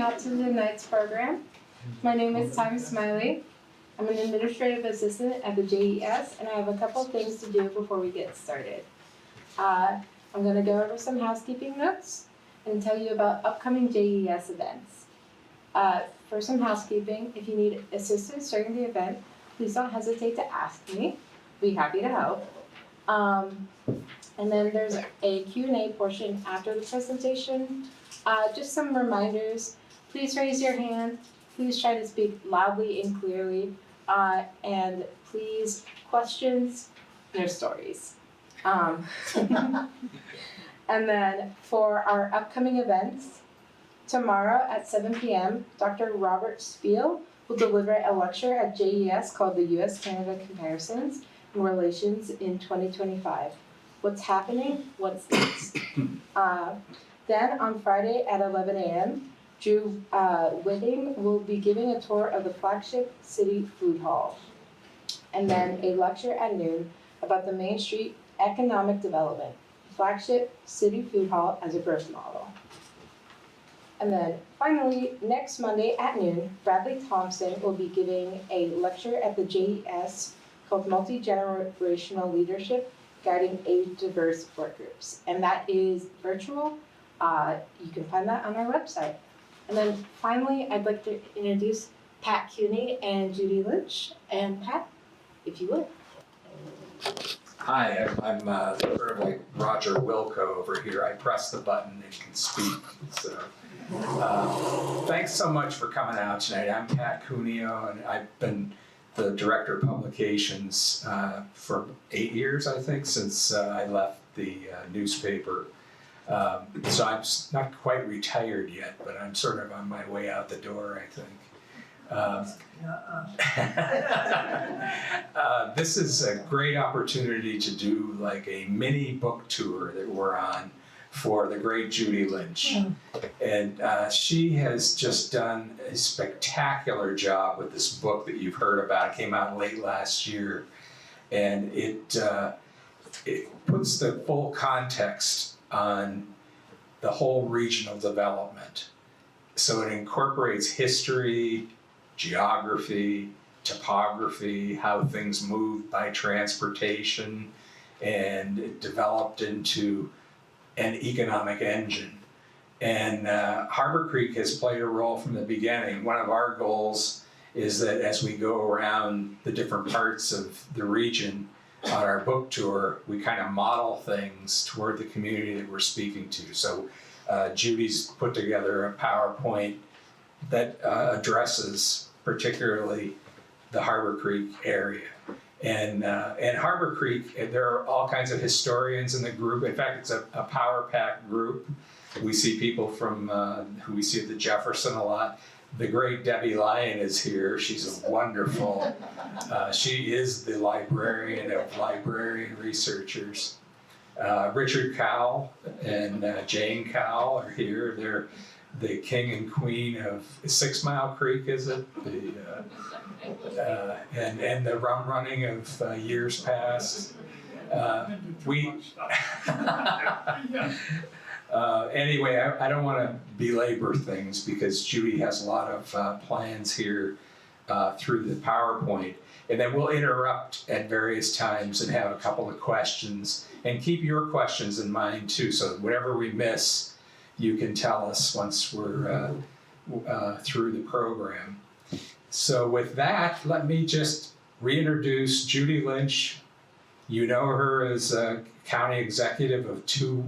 out to tonight's program. My name is Time Smiley. I'm an administrative assistant at the JES, and I have a couple things to do before we get started. I'm going to go over some housekeeping notes and tell you about upcoming JES events. For some housekeeping, if you need assistance during the event, please don't hesitate to ask me. I'll be happy to help. And then there's a Q&A portion after the presentation. Just some reminders. Please raise your hand. Please try to speak loudly and clearly. And please, questions, no stories. And then for our upcoming events, tomorrow at 7 p.m., Dr. Robert Spiel will deliver a lecture at JES called the U.S.-Canada Comparisons and Relations in 2025. What's happening? What's next? Then on Friday at 11 a.m., Drew Whitting will be giving a tour of the flagship City Food Hall. And then a lecture at noon about the Main Street Economic Development, flagship City Food Hall as a growth model. And then finally, next Monday at noon, Bradley Thompson will be giving a lecture at the JES called Multi-Generational Leadership, Guiding Age-Diverse Work Groups. And that is virtual. You can find that on our website. And then finally, I'd like to introduce Pat Cuneo and Judy Lynch. And Pat, if you would. Hi, I'm sort of like Roger Wilco over here. I press the button and can speak. So, thanks so much for coming out tonight. I'm Pat Cuneo, and I've been the Director of Publications for 8 years, I think, since I left the newspaper. So I'm not quite retired yet, but I'm sort of on my way out the door, I think. This is a great opportunity to do like a mini book tour that we're on for the great Judy Lynch. And she has just done a spectacular job with this book that you've heard about. It came out late last year. And it puts the full context on the whole regional development. So it incorporates history, geography, topography, how things moved by transportation, and it developed into an economic engine. And Haborcreek has played a role from the beginning. One of our goals is that as we go around the different parts of the region on our book tour, we kind of model things toward the community that we're speaking to. So Judy's put together a PowerPoint that addresses particularly the Haborcreek area. And Haborcreek, there are all kinds of historians in the group. In fact, it's a power pack group. We see people from who we see at the Jefferson a lot. The great Debbie Lyon is here. She's a wonderful, she is the librarian of librarian researchers. Richard Cowell and Jane Cowell are here. They're the king and queen of 6 Mile Creek, is it? And the rum running of years past. Anyway, I don't want to belabor things because Judy has a lot of plans here through the PowerPoint. And then we'll interrupt at various times and have a couple of questions. And keep your questions in mind too, so whatever we miss, you can tell us once we're through the program. So with that, let me just reintroduce Judy Lynch. You know her as a county executive of 2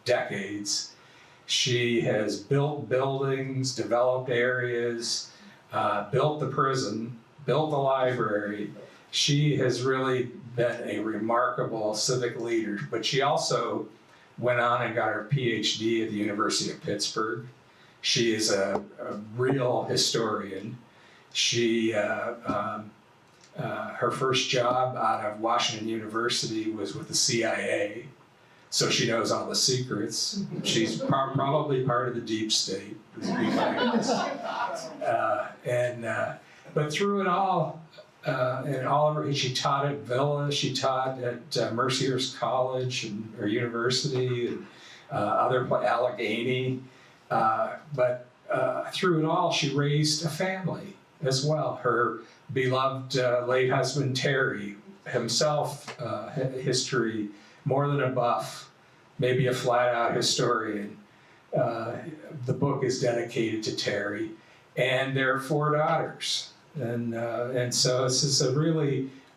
decades. She has built buildings, developed areas, built the prison, built the library. She has really been a remarkable civic leader, but she also went on and got her PhD at the University of Pittsburgh. She is a real historian. She, her first job out of Washington University was with the CIA, so she knows all the secrets. She's probably part of the deep state, but through it all, and all of her, she taught at Villa, she taught at Mercyhurst College or University, and other Allegheny. But through it all, she raised a family as well. Her beloved late husband, Terry, himself, history, more than a buff, maybe a flat-out historian. The book is dedicated to Terry and their 4 daughters. And so this is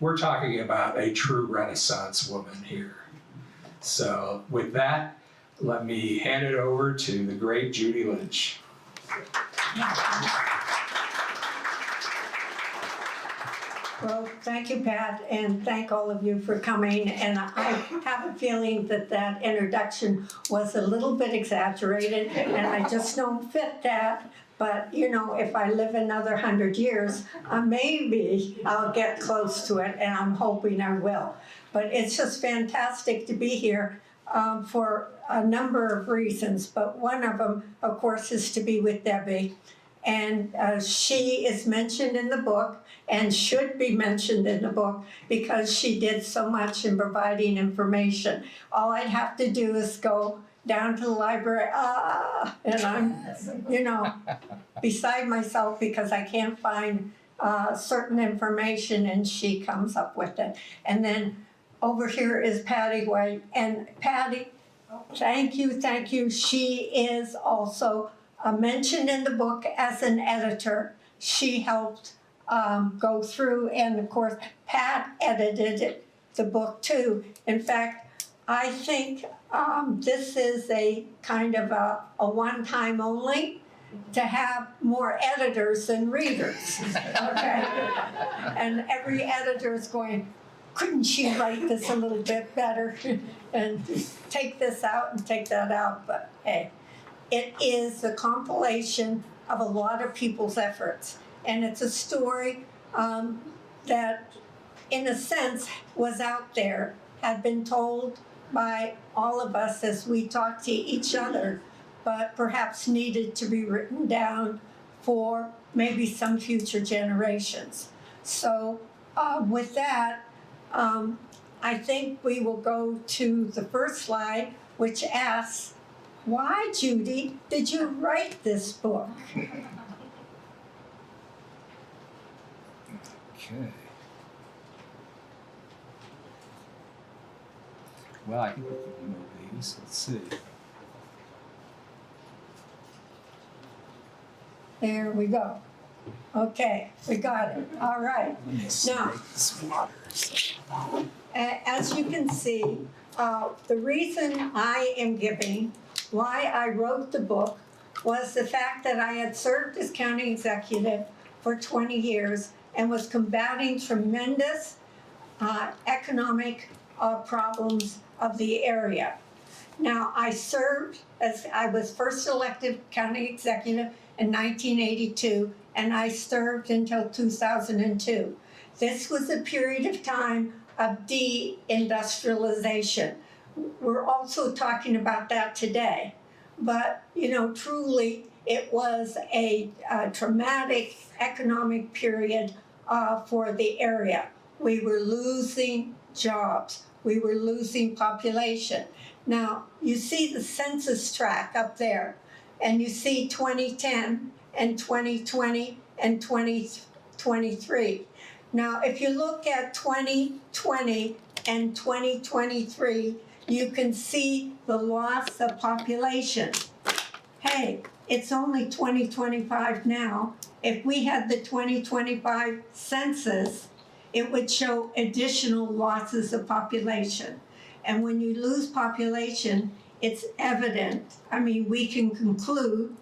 we're talking about a true Renaissance woman here. So with that, let me hand it over to the great Judy Lynch. Well, thank you, Pat, and thank all of you for coming. And I have a feeling that introduction was a little bit exaggerated, and I just don't fit that. But, you know, if I live another 100 years, maybe I'll get close to it, and I'm hoping I will. But it's just fantastic to be here for a number of reasons. But one of them, of course, is to be with Debbie. And she is mentioned in the book and should be mentioned in the book because she did so much in providing information. All I'd have to do is go down to the library, and I'm, you know, beside myself because I can't find certain information, and she comes up with it. And then over here is Patty White, and Patty, thank you. She is also mentioned in the book as an editor. She helped go through, and of course, Pat edited the book too. In fact, I think this is a kind of a one-time only to have more editors than readers, okay? And every editor is going, couldn't she write this a little bit better and take this out and take that out? But hey, it is a compilation of a lot of people's efforts. And it's a story that, in a sense, was out there, had been told by all of us as we talk to each other, but perhaps needed to be written down for maybe some future generations. So with that, I think we will go to the first slide, which asks, why, Judy, did you write this book? Okay. Well, I think we can move these. Let's see. There we go. Okay, we got it. All right. Let me see. Now, This water. as you can see, the reason I am giving why I wrote the book was the fact that I had served as county executive for 20 years and was combating tremendous economic problems of the area. Now, I served as I was first elected county executive in 1982, and I served until 2002. This was a period of time of deindustrialization. We're also talking about that today. But, you know, truly, it was a traumatic economic period for the area. We were losing jobs. We were losing population. Now, you see the census tract up there, and you see 2010 and 2020 and 2023. Now, if you look at 2020 and 2023, you can see the loss of population. Hey, it's only 2025 now. If we had the 2025 census, it would show additional losses of population. And when you lose population, it's evident. I mean, we can conclude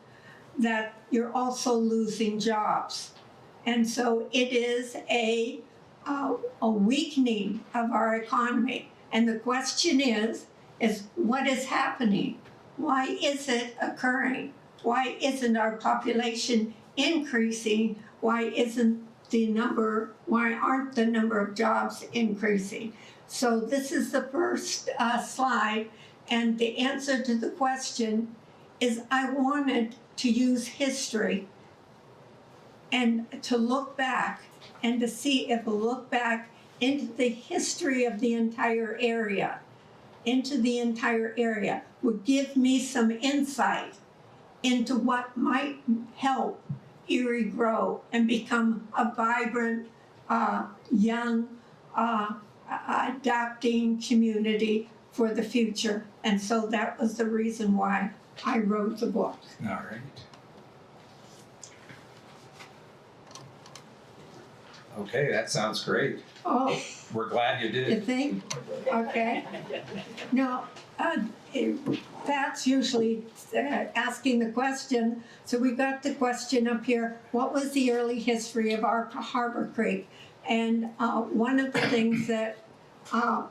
that you're also losing jobs. And so it is a weakening of our economy. And the question is what is happening? Why is it occurring? Why isn't our population increasing? Why aren't the number of jobs increasing? So this is the first slide, and the answer to the question is I wanted to use history and to look back and to see if a look back into the history of the entire area, would give me some insight into what might help Erie grow and become a vibrant, young, adapting community for the future. And so that was the reason why I wrote the book. All right. Okay, that sounds great. Oh, We're glad you you did. think? Okay. No, Pat's usually asking the question. So we got the question up here, what was the early history of our Haborcreek? And one of the things that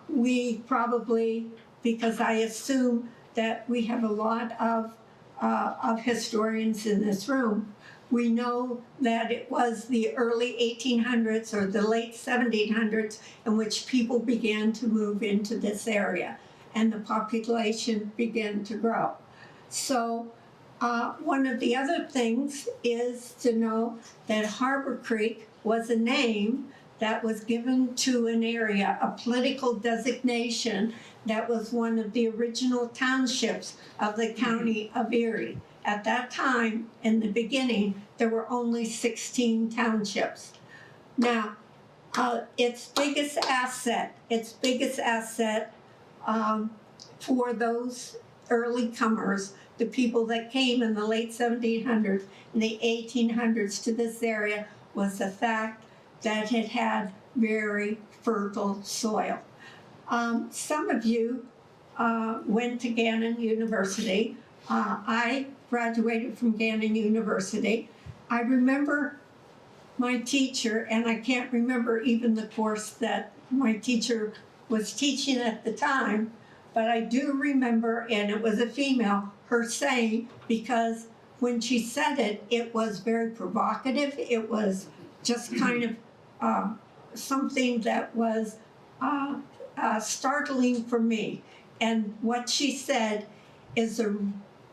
we probably, because I assume that we have a lot of historians in this room, we know that it was the early 1800s or the late 1700s in which people began to move into this area and the population began to grow. So one of the other things is to know that Haborcreek was a name that was given to an area, a political designation that was one of the original townships of the county of Erie. At that time, in the beginning, there were only 16 townships. Now, its biggest asset for those early comers, the people that came in the late 1700s and the 1800s to this area, was the fact that it had very fertile soil. Some of you went to Gannon University. I graduated from Gannon University. I remember my teacher, and I can't remember even the course that my teacher was teaching at the time, but I do remember, and it was a female, her saying, because when she said it, it was very provocative. It was just kind of something that was startling for me. And what she said is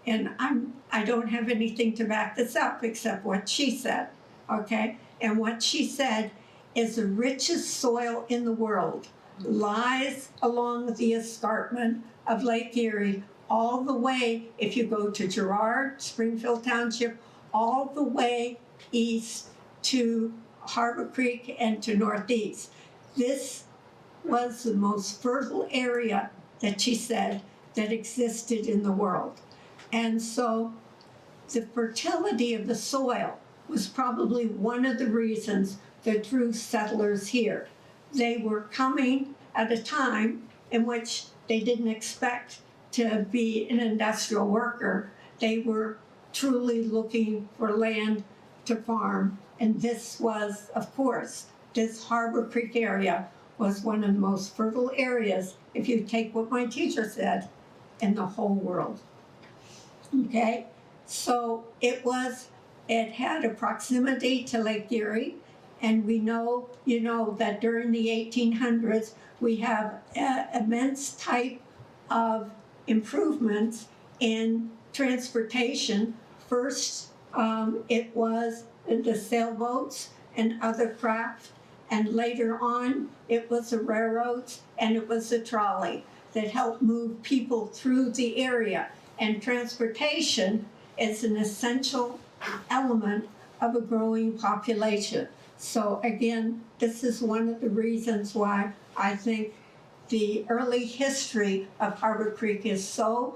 I don't have anything to back this up except what she said, okay? And what she said is the richest soil in the world lies along the escarpment of Lake Erie, all the way, if you go to Girard, Springfield Township, all the way east to Haborcreek and to Northeast. This was the most fertile area that she said that existed in the world. And so the fertility of the soil was probably one of the reasons that drew settlers here. They were coming at a time in which they didn't expect to be an industrial worker. They were truly looking for land to farm. And this was, of course, this Haborcreek area was one of the most fertile areas, if you take what my teacher said, in the whole world. Okay, so it had a proximity to Lake Erie, and we know, that during the 1800s, we have immense type of improvements in transportation. First, it was the sailboats and other craft, and later on, it was the railroads and it was the trolley that helped move people through the area. And transportation is an essential element of a growing population. So again, this is one of the reasons why I think the early history of Haborcreek is so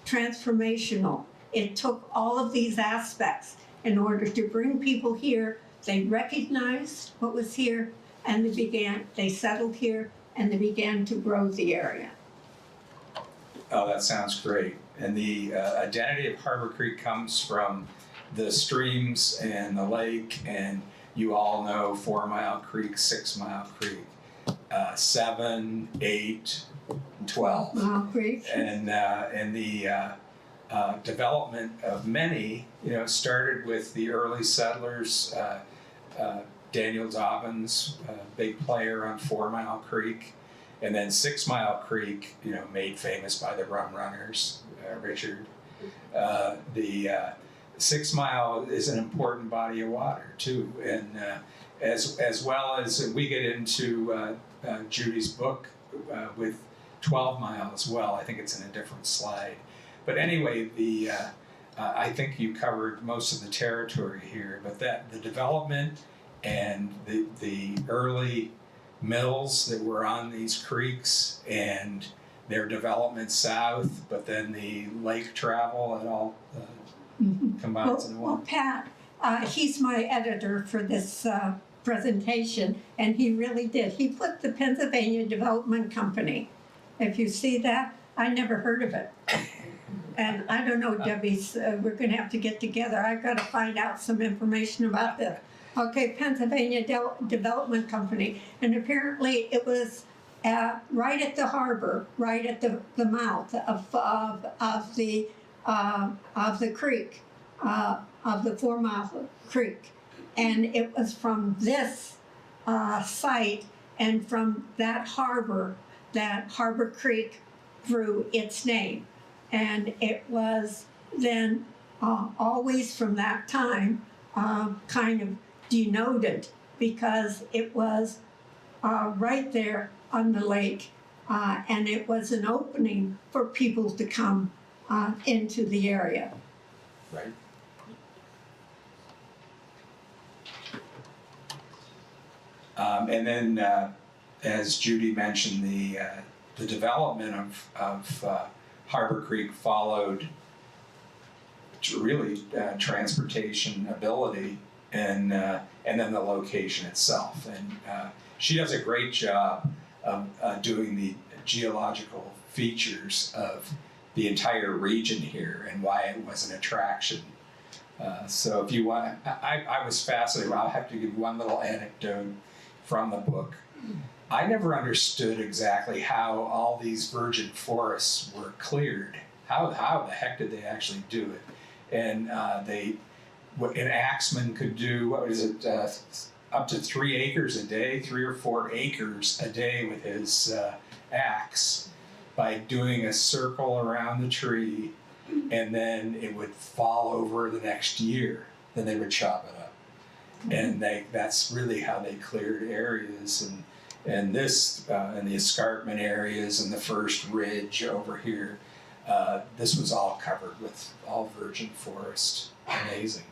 transformational. It took all of these aspects in order to bring people here. They recognized what was here, and they settled here, and they began to grow the area. Oh, that sounds great. And the identity of Haborcreek comes from the streams and the lake, and you all know 4 Mile Creek, 6 Mile Creek, 7, 8, and 12. Mile Creek. And the development of many, started with the early settlers. Daniel Dobbins, big player on 4 Mile Creek, and then 6 Mile Creek, made famous by the Rum Runners, Richard. The 6 Mile is an important body of water too, and as well as we get into Judy's book with 12 Mile as well. I think it's in a different slide, but anyway, the I think you covered most of the territory here, but that the development and the early mills that were on these creeks and their development south, but then the lake travel, it all combines in Well, one. Pat, he's my editor for this presentation, and he really did. He put the Pennsylvania Development Company. If you see that, I never heard of it. And I don't know, Debbie, we're gonna have to get together. I've gotta find out some information about this. Okay, Pennsylvania Development Company, and apparently it was right at the harbor, right at the mouth of the creek, of the 4 Mile Creek. And it was from this site and from that harbor that Haborcreek drew its name. And it was then always from that time kind of denoted because it was right there on the lake, and it was an opening for people to come into the area. Right. And then, as Judy mentioned, the development of Haborcreek followed really transportation ability and then the location itself. And she does a great job of doing the geological features of the entire region here and why it was an attraction. So if you want, I was fascinated. I'll have to give one little anecdote from the book. I never understood exactly how all these virgin forests were cleared. How the heck did they actually do it? And an axeman could do, what was it, up to 3 acres a day, 3 or 4 acres a day with his axe by doing a circle around the tree, and then it would fall over the next year. Then they would chop it up. And that's really how they cleared areas. And this, and the escarpment areas and the first ridge over here, this was all covered with all virgin forest. Amazing.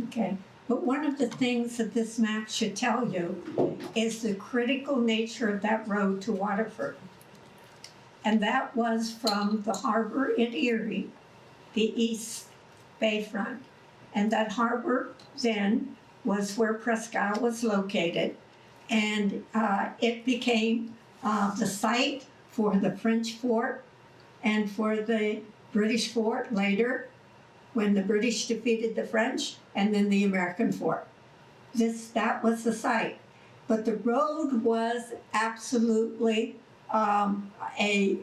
Okay, but one of the things that this map should tell you is the critical nature of that road to Waterford. And that was from the harbor in Erie, the East Bayfront. And that harbor then was where Presque Isle was located. And it became the site for the French fort and for the British fort later, when the British defeated the French, and then the American fort. That was the site. But the road was absolutely a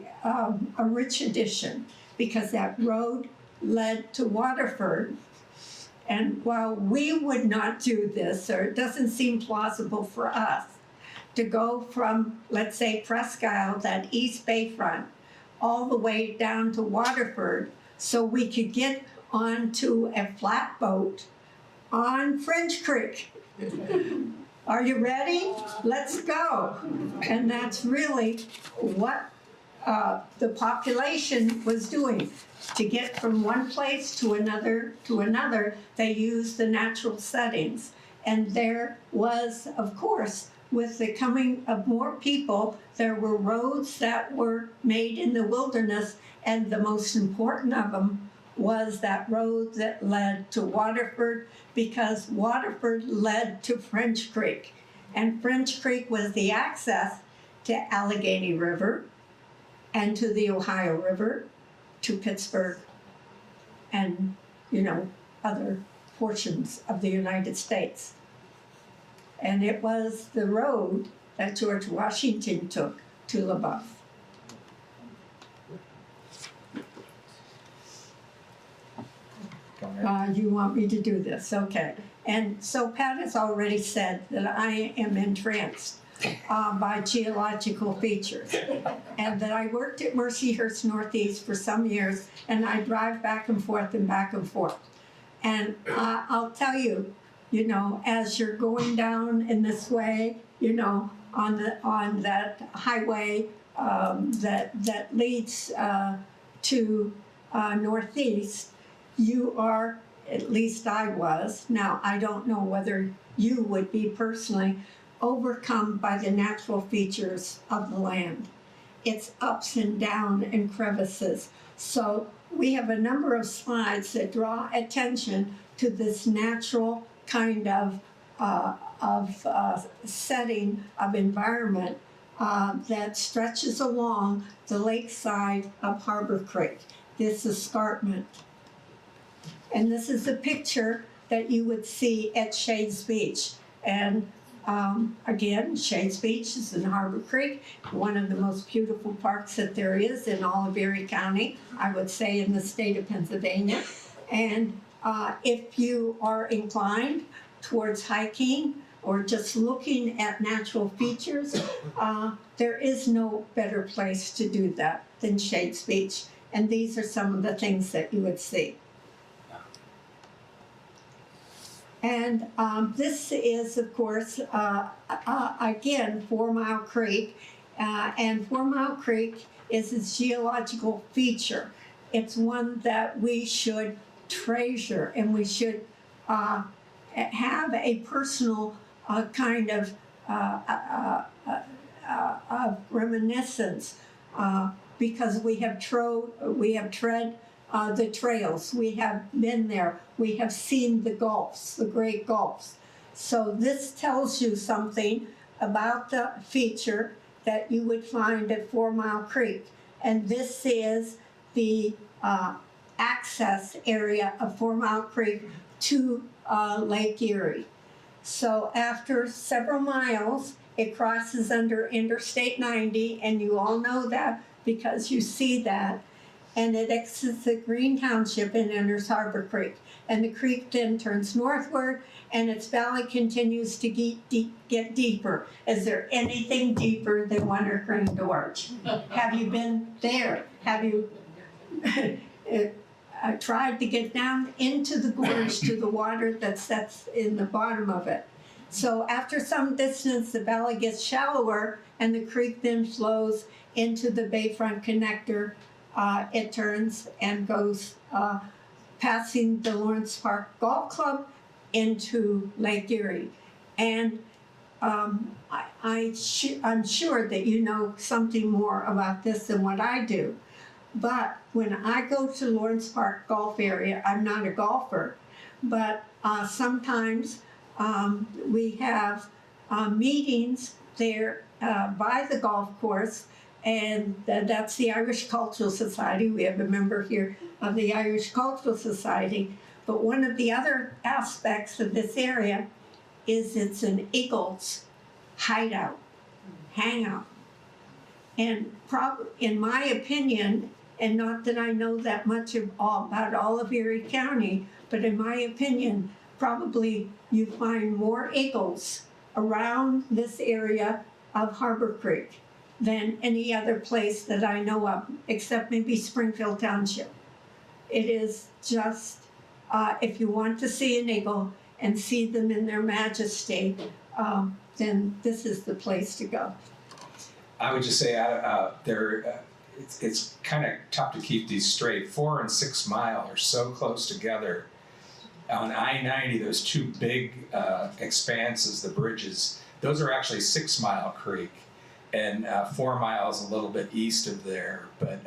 rich addition, because that road led to Waterford. And while we would not do this, or it doesn't seem plausible for us, to go from, let's say, Presque Isle, that East Bayfront, all the way down to Waterford, so we could get onto a flatboat on French Creek. Are you ready? Let's go. And that's really what the population was doing. To get from one place to another, they used the natural settings. And there was, of course, with the coming of more people, there were roads that were made in the wilderness, and the most important of them was that road that led to Waterford, because Waterford led to French Creek. And French Creek was the access to Allegheny River and to the Ohio River, to Pittsburgh, and, other portions of the United States. And it was the road that George Washington took to LaBeouf. You want me to do this? Okay. And so Pat has already said that I am entranced by geological features, and that I worked at Mercyhurst Northeast for some years, and I drive back and forth and back and forth. And I'll tell you, as you're going down in this way, on that highway that leads to Northeast, you are, at least I was, now I don't know whether you would be personally, overcome by the natural features of the land. It's ups and down and crevices. So we have a number of slides that draw attention to this natural kind of setting of environment that stretches along the lakeside of Haborcreek, this escarpment. And this is a picture that you would see at Shades Beach. And again, Shades Beach is in Haborcreek, one of the most beautiful parks that there is in all of Erie County, I would say in the state of Pennsylvania. And if you are inclined towards hiking or just looking at natural features, there is no better place to do that than Shades Beach. And these are some of the things that you would see. And this is, of course, again, 4 Mile Creek. And 4 Mile Creek is a geological feature. It's one that we should treasure, and we should have a personal kind of reminiscence because we have tread the trails. We have been there. We have seen the gulfs, the great gulfs. So this tells you something about the feature that you would find at 4 Mile Creek. And this is the access area of 4 Mile Creek to Lake Erie. So after several miles, it crosses under Interstate 90, and you all know that because you see that. And it exits the Green Township and enters Haborcreek. And the creek then turns northward, and its valley continues to get deeper. Is there anything deeper than Wintergreen Gorge? Have you been there? Have you tried to get down into the gorge to the water that sets in the bottom of it? So after some distance, the valley gets shallower, and the creek then flows into the Bayfront Connector. It turns and goes passing the Lawrence Park Golf Club into Lake Erie. And I'm sure that you know something more about this than what I do. But when I go to Lawrence Park Golf Area, I'm not a golfer, but sometimes we have meetings there by the golf course. And that's the Irish Cultural Society. We have a member here of the Irish Cultural Society. But one of the other aspects of this area is it's an eagle's hideout, hangout. And in my opinion, and not that I know that much about all of Erie County, but in my opinion, probably you find more eagles around this area of Haborcreek than any other place that I know of, except maybe Springfield Township. It is just, if you want to see an eagle and see them in their majesty, then this is the place to go. I would just say it's kind of tough to keep these straight. 4 and 6 Mile are so close together. On I-90, those two big expanses, the bridges, those are actually 6 Mile Creek. And 4 miles a little bit east of there, but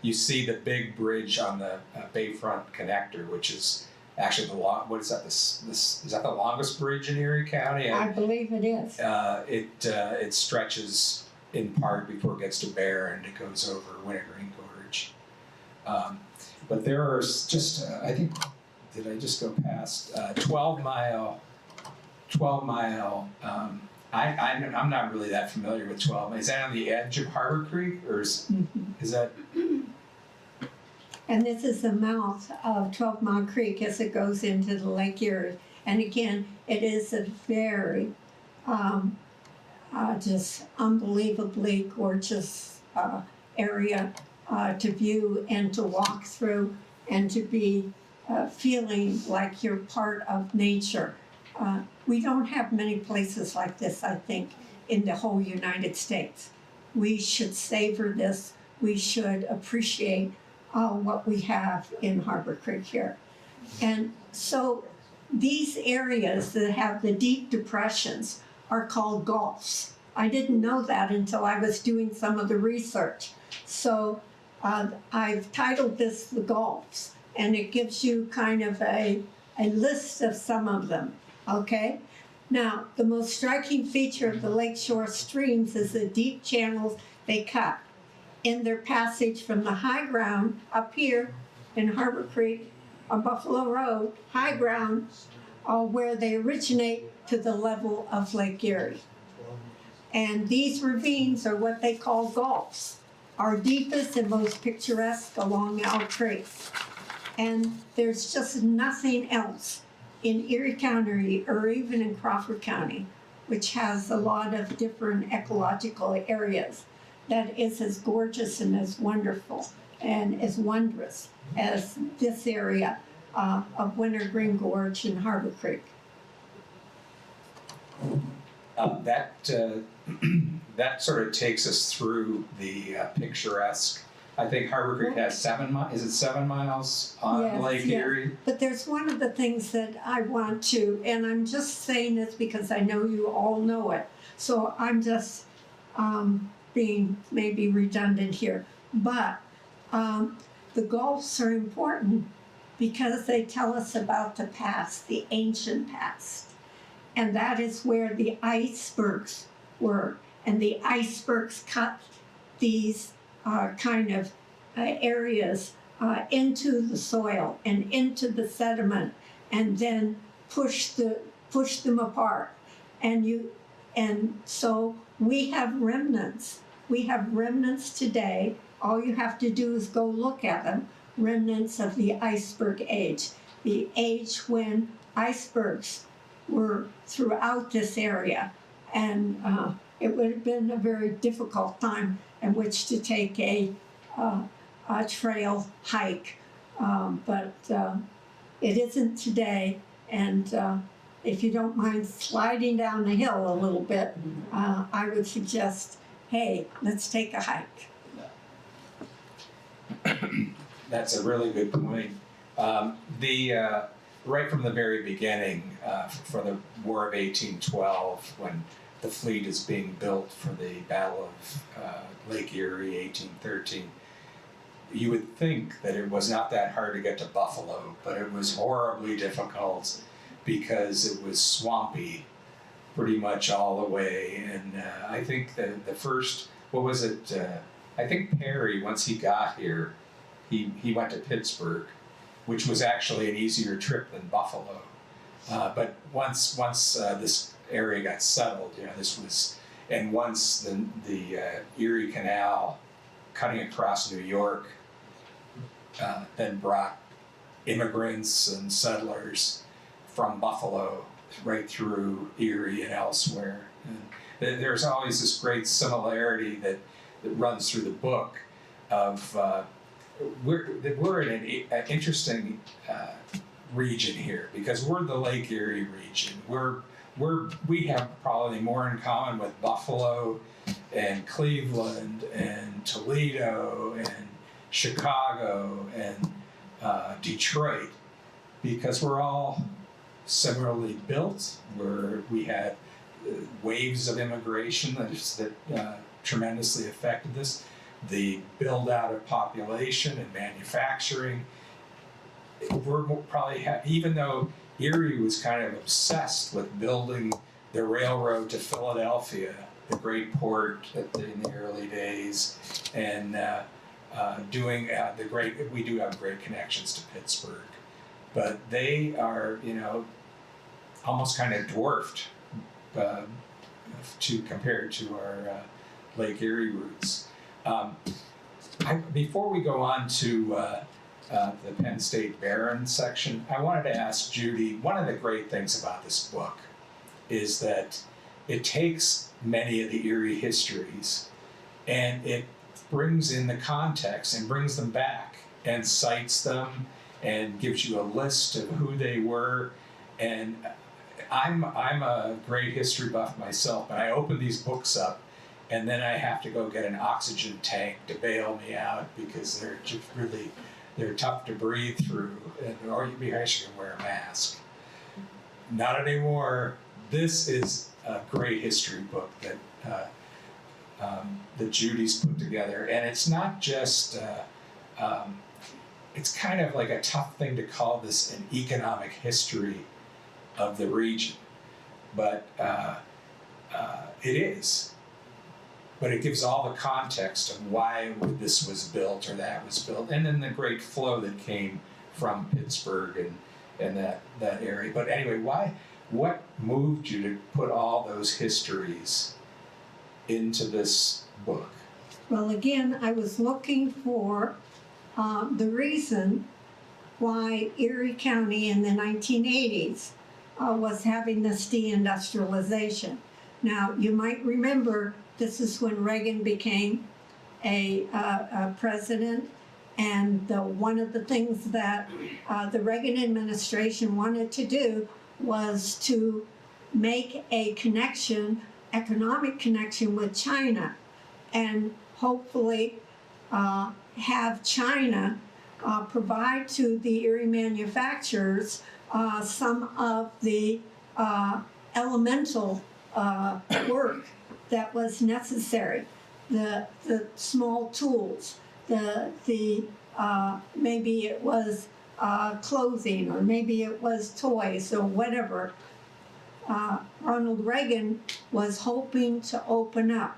you see the big bridge on the Bayfront Connector, which is actually what is that? Is that the longest bridge in Erie County? I believe it is. It stretches in part before it gets to Bear, and it goes over Wintergreen Gorge. But there are just I think, did I just go past 12 Mile? 12 Mile. I'm not really that familiar with 12. Is that on the edge of Haborcreek, or is that? And this is the mouth of 12 Mile Creek as it goes into the Lake Erie. And again, it is a very just unbelievably gorgeous area to view and to walk through and to be feeling like you're part of nature. We don't have many places like this, I think, in the whole United States. We should savor this. We should appreciate what we have in Haborcreek here. And so these areas that have the deep depressions are called gulfs. I didn't know that until I was doing some of the research. So I've titled this The Gulfs, and it gives you kind of a list of some of them, okay? Now, the most striking feature of the lakeshore streams is the deep channels they cut in their passage from the high ground up here in Haborcreek on Buffalo Road, high ground, where they originate to the level of Lake Erie. And these ravines are what they call gulfs, are deepest and most picturesque along our Creek. And there's just nothing else in Erie County or even in Crawford County, which has a lot of different ecological areas, that is as gorgeous and as wonderful and as wondrous as this area of Wintergreen Gorge and Haborcreek. That sort of takes us through the picturesque. I think Haborcreek has 7 miles. Is it 7 miles on Yes, Lake yes. Erie? But there's one of the things that I want to, and I'm just saying this because I know you all know it, so I'm just being maybe redundant here. But the gulfs are important because they tell us about the past, the ancient past. And that is where the icebergs were. And the icebergs cut these kind of areas into the soil and into the sediment, and then push them apart. And so we have remnants. We have remnants today. All you have to do is go look at them. Remnants of the iceberg age, the age when icebergs were throughout this area. And it would have been a very difficult time in which to take a trail hike, but it isn't today. And if you don't mind sliding down the hill a little bit, I would suggest, hey, let's take a hike. That's a really good point. Right from the very beginning, for the War of 1812, when the fleet is being built for the Battle of Lake Erie, 1813, you would think that it was not that hard to get to Buffalo, but it was horribly difficult because it was swampy pretty much all the way. And I think that the first, I think Perry, once he got here, he went to Pittsburgh, which was actually an easier trip than Buffalo. But once this area got settled, once the Erie Canal cutting across New York then brought immigrants and settlers from Buffalo right through Erie and elsewhere. And there's always this great similarity that runs through the book of we're in an interesting region here because we're the Lake Erie region. We have probably more in common with Buffalo and Cleveland and Toledo and Chicago and Detroit, because we're all similarly built. We had waves of immigration that tremendously affected this. The build out of population and manufacturing. We're probably even though Erie was kind of obsessed with building the railroad to Philadelphia, the great port in the early days, and we do have great connections to Pittsburgh, but they are almost kind of dwarfed compared to our Lake Erie roots. Before we go on to the Penn State Barren section, I wanted to ask Judy, one of the great things about this book is that it takes many of the Erie histories and it brings in the context and brings them back and cites them and gives you a list of who they were. And I'm a great history buff myself, but I open these books up and then I have to go get an oxygen tank to bail me out because they're just really they're tough to breathe through, or you actually can wear a mask. Not anymore. This is a great history book that Judy's put together, and it's not just. It's kind of like a tough thing to call this an economic history of the region, but it is. But it gives all the context of why this was built or that was built, and then the great flow that came from Pittsburgh and that area. But anyway, what moved you to put all those histories into this book? Well, again, I was looking for the reason why Erie County in the 1980s was having this deindustrialization. Now, you might remember this is when Reagan became a president, and one of the things that the Reagan administration wanted to do was to make a connection, economic connection with China, and hopefully have China provide to the Erie manufacturers some of the elemental work that was necessary, the small tools, maybe it was clothing, or maybe it was toys or whatever. Ronald Reagan was hoping to open up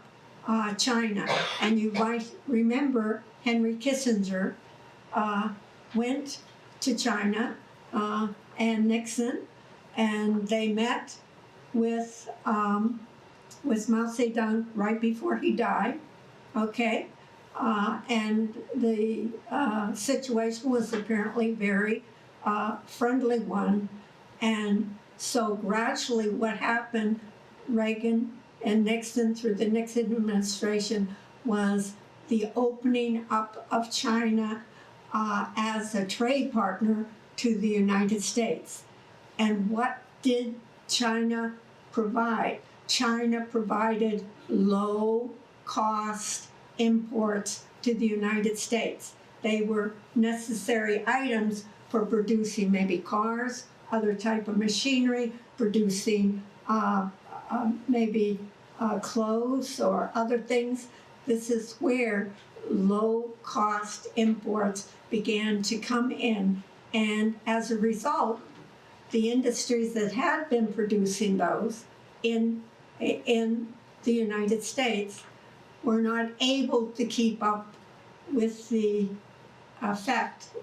China, and you might remember Henry Kissinger went to China and Nixon, and they met with Mao Zedong right before he died, okay? And the situation was apparently very friendly one. And so gradually what happened, Reagan and Nixon, through the Nixon administration, was the opening up of China as a trade partner to the United States. And what did China provide? China provided low-cost imports to the United States. They were necessary items for producing maybe cars, other type of machinery, producing maybe clothes or other things. This is where low-cost imports began to come in, and as a result, the industries that had been producing those in the United States were not able to keep up with the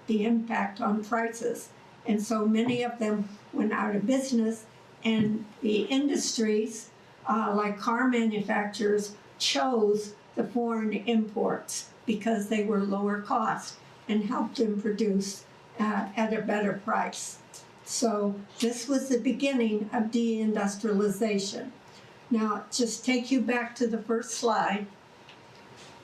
impact on prices. And so many of them went out of business, and the industries, like car manufacturers, chose the foreign imports because they were lower cost and helped them produce at a better price. So this was the beginning of deindustrialization. Now, just take you back to the first slide,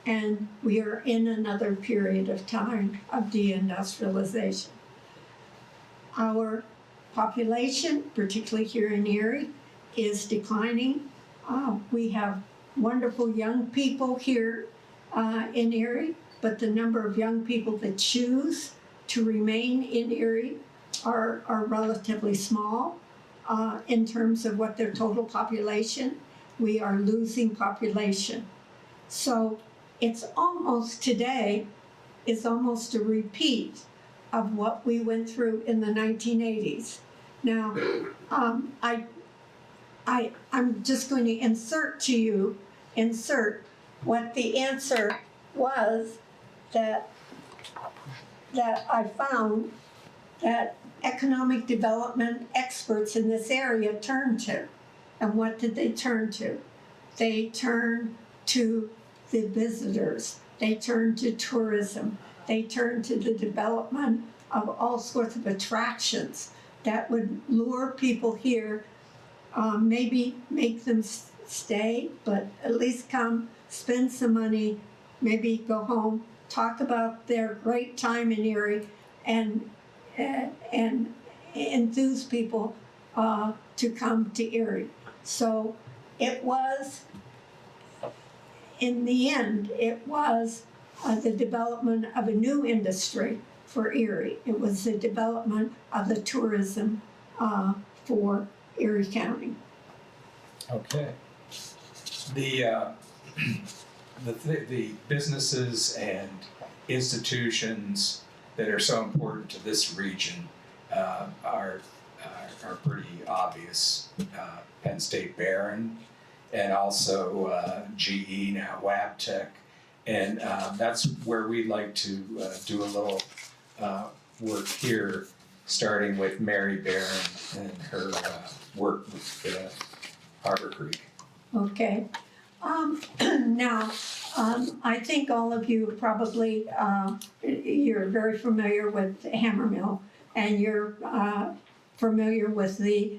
and we are in another period of time of deindustrialization. Our population, particularly here in Erie, is declining. We have wonderful young people here in Erie, but the number of young people that choose to remain in Erie are relatively small in terms of what their total population. We are losing population. So it's almost today is almost a repeat of what we went through in the 1980s. Now, I'm just going to insert what the answer was that I found that economic development experts in this area turned to. And what did they turn to? They turned to the visitors. They turned to tourism. They turned to the development of all sorts of attractions that would lure people here, maybe make them stay, but at least come, spend some money, maybe go home, talk about their great time in Erie, and enthuse people to come to Erie. So it was, in the end, it was the development of a new industry for Erie. It was the development of the tourism for Erie County. Okay. The businesses and institutions that are so important to this region are pretty obvious. Penn State Barron, and also GE, now Wabtec, and that's where we'd like to do a little work here, starting with Mary Barron and her work with Haborcreek. Okay. Now, I think all of you probably, you're very familiar with Hammermill, and you're familiar with the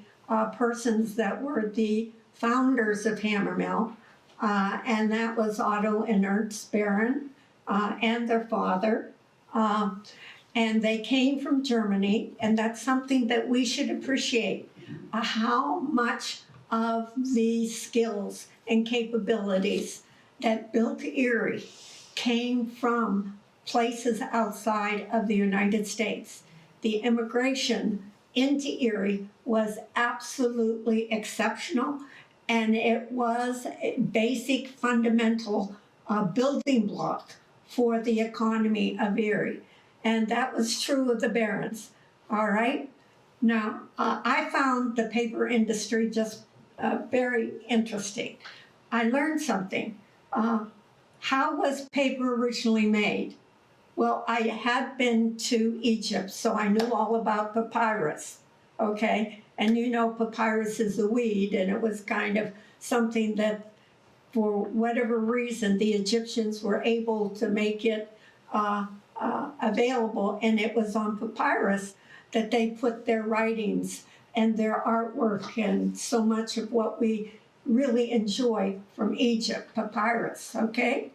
persons that were the founders of Hammermill, and that was Otto and Ernst Barron and their father. And they came from Germany, and that's something that we should appreciate, how much of the skills and capabilities that built Erie came from places outside of the United States. The immigration into Erie was absolutely exceptional, and it was a basic fundamental building block for the economy of Erie. And that was true of the Barons, all right? Now, I found the paper industry just very interesting. I learned something. How was paper originally made? Well, I had been to Egypt, so I knew all about papyrus, okay? And you know papyrus is a weed, and it was kind of something that, for whatever reason, the Egyptians were able to make it available, and it was on papyrus that they put their writings and their artwork and so much of what we really enjoy from Egypt, papyrus, okay?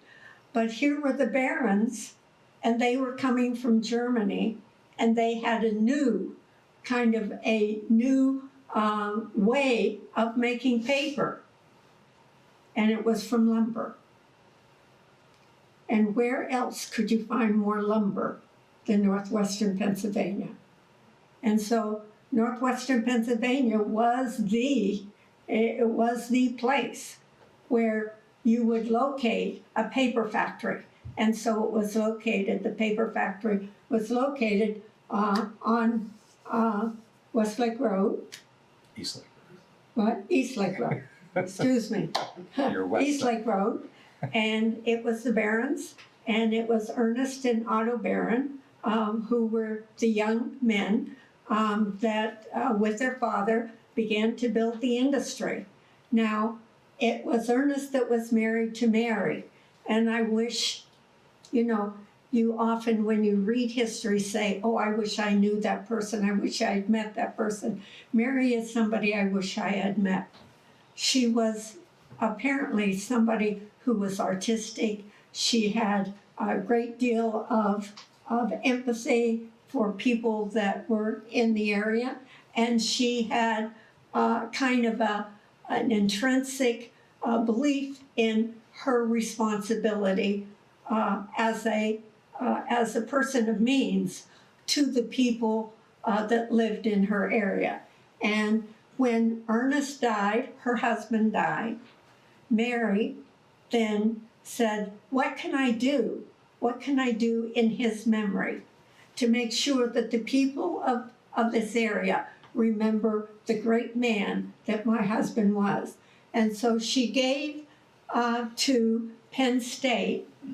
But here were the barons, and they were coming from Germany, and they had a new way of making paper, and it was from lumber. And where else could you find more lumber than Northwestern Pennsylvania? And so Northwestern Pennsylvania was the place where you would locate a paper factory. And so it was located, the paper factory was located on Westlake Road. Eastlake. What? Eastlake Road. Excuse me. You're west. Eastlake Road. And it was the Barons, and it was Ernest and Otto Barron, who were the young men that, with their father, began to build the industry. Now, it was Ernest that was married to Mary, and I wish, you often, when you read history, say, oh, I wish I knew that person, I wish I had met that person. Mary is somebody I wish I had met. She was apparently somebody who was artistic. She had a great deal of empathy for people that were in the area, and she had kind of an intrinsic belief in her responsibility as a person of means to the people that lived in her area. And when Ernest died, her husband died, Mary then said, what can I do? What can I do in his memory to make sure that the people of this area remember the great man that my husband was? And so she gave to Penn State. I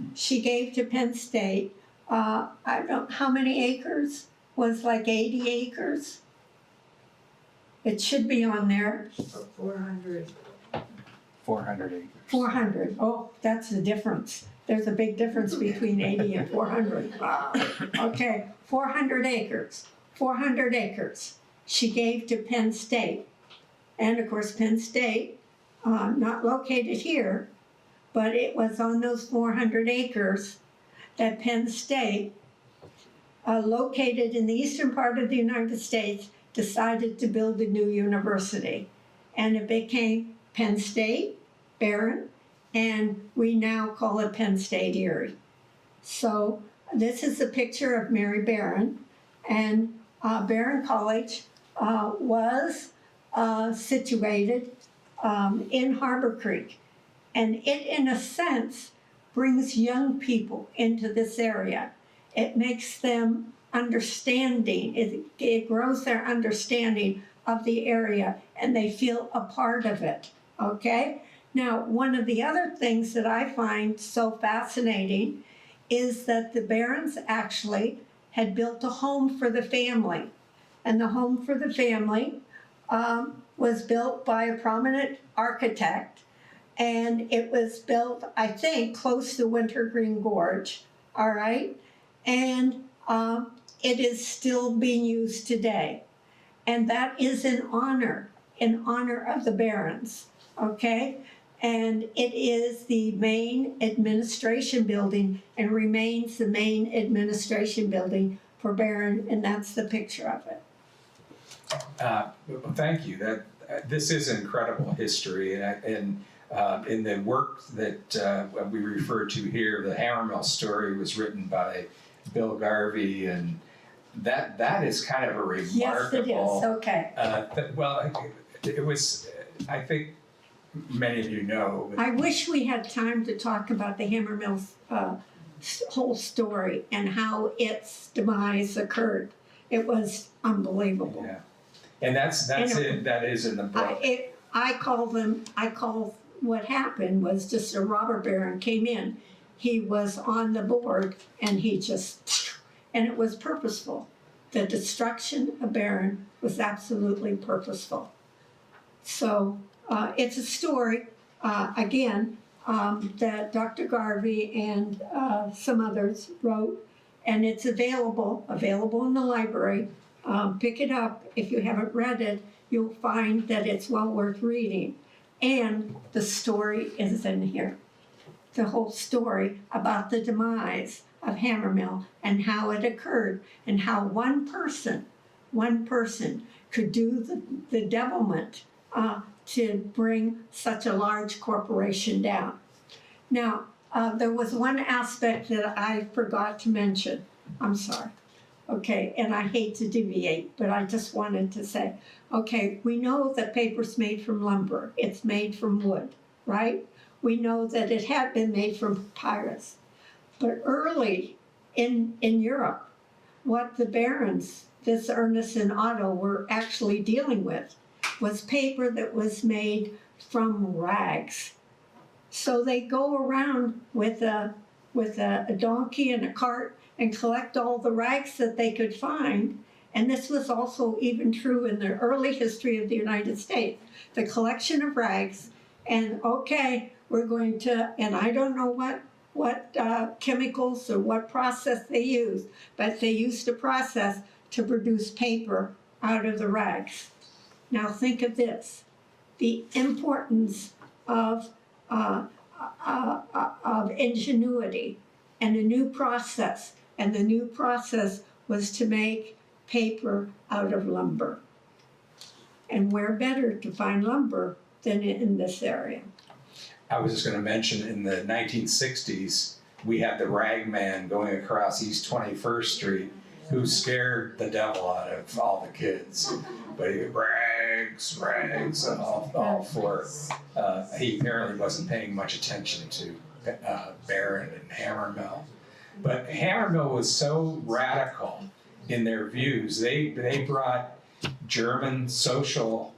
don't know how many acres, was like 80 acres. It should be on there. 400. 400 acres. 400. Oh, that's the difference. There's a big difference between 80 and 400. Okay, 400 acres. 400 acres she gave to Penn State. And of course, Penn State, not located here, but it was on those 400 acres that Penn State, located in the eastern part of the United States, decided to build a new university. And it became Penn State Barron, and we now call it Penn State Erie. So this is a picture of Mary Barron, and Barron College was situated in Haborcreek. And it, in a sense, brings young people into this area. It makes them understanding, it grows their understanding of the area, and they feel a part of it, okay? Now, one of the other things that I find so fascinating is that the Barons actually had built a home for the family. And the home for the family was built by a prominent architect. And it was built, I think, close to Wintergreen Gorge, all right? And it is still being used today. And that is in honor of the Barons, okay? And it is the main administration building and remains the main administration building for Barron, and that's the picture of it. Thank you. This is incredible history, and in the work that we refer to here, the Hammermill story was written by Bill Garvey, and that is kind of a remarkable. Yes, it is. Okay. It was. I think many of you know. I wish we had time to talk about the Hammermill's whole story and how its demise occurred. It was unbelievable. Yeah, and that's it. That is in the book. I call what happened was just a robber baron came in. He was on the board and and it was purposeful. The destruction of Barron was absolutely purposeful. So it's a story, again, that Dr. Garvey and some others wrote, and it's available in the library. Pick it up. If you haven't read it, you'll find that it's well worth reading. And the story is in here. The whole story about the demise of Hammermill and how it occurred and how one person could do the devilment to bring such a large corporation down. Now, there was one aspect that I forgot to mention. I'm sorry. Okay, and I hate to deviate, but I just wanted to say, okay, we know that paper's made from lumber. It's made from wood, right? We know that it had been made from papyrus. But early in Europe, what the barons, this Ernest and Otto, were actually dealing with was paper that was made from rags. So they go around with a donkey and a cart and collect all the rags that they could find. And this was also even true in the early history of the United States. The collection of rags, and okay, we're going to, and I don't know what chemicals or what process they used, but they used a process to produce paper out of the rags. Now think of this, the importance of ingenuity and a new process. And the new process was to make paper out of lumber. And where better to find lumber than in this area? I was just going to mention in the 1960s, we had the rag man going across East 21st Street who scared the devil out of all the kids. But he rags, all for he apparently wasn't paying much attention to Barron and Hammermill. But Hammermill was so radical in their views. They brought German social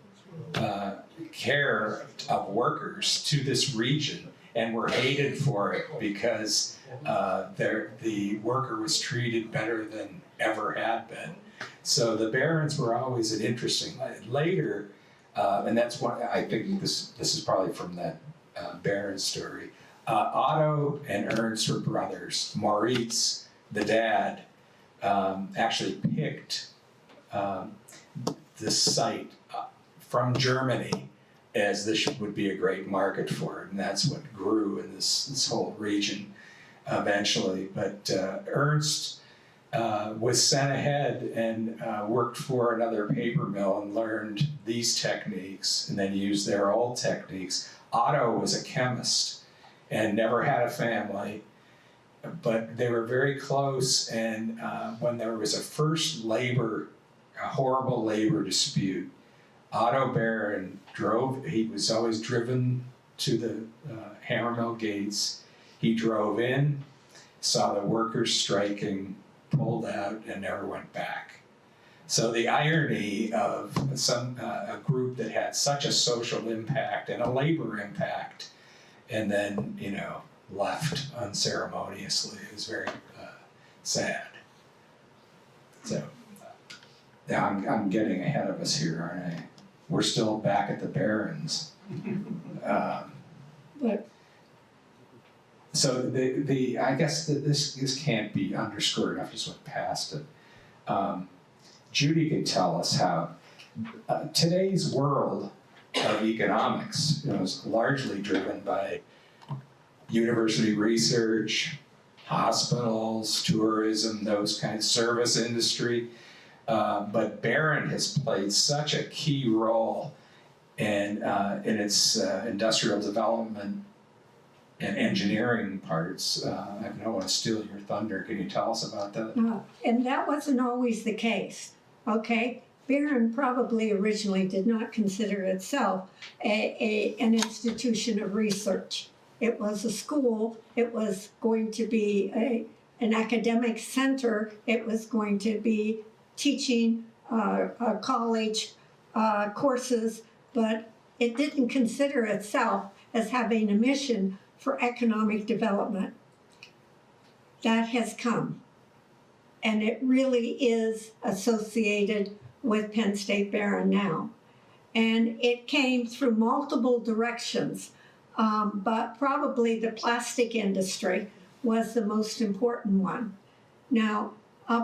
care of workers to this region and were hated for it because the worker was treated better than ever had been. So the barons were always an interesting. Later, and that's why I think this is probably from that baron story. Otto and Ernst were brothers. Moritz, the dad, actually picked this site from Germany as this would be a great market for it, and that's what grew in this whole region eventually. But Ernst was sent ahead and worked for another paper mill and learned these techniques and then used their old techniques. Otto was a chemist and never had a family, but they were very close, and when there was a horrible labor dispute, Otto Barron he was always driven to the hammer mill gates. He drove in, saw the workers striking, pulled out, and never went back. So the irony of a group that had such a social impact and a labor impact, and then, left unceremoniously, is very sad. So, yeah, I'm getting ahead of us here, aren't I? We're still back at the Barrens. But So I guess that this can't be underscored enough. Just went past it. Judy could tell us how today's world of economics, is largely driven by university research, hospitals, tourism, those kinds of service industry. But Barron has played such a key role in its industrial development and engineering parts. I don't want to steal your thunder. Can you tell us about that? and that wasn't always the case, okay? Barron probably originally did not consider itself an institution of research. It was a school, it was going to be an academic center, it was going to be teaching college courses, but it didn't consider itself as having a mission for economic development. That has come, and it really is associated with Penn State Barron now. And it came through multiple directions, but probably the plastic industry was the most important one. Now,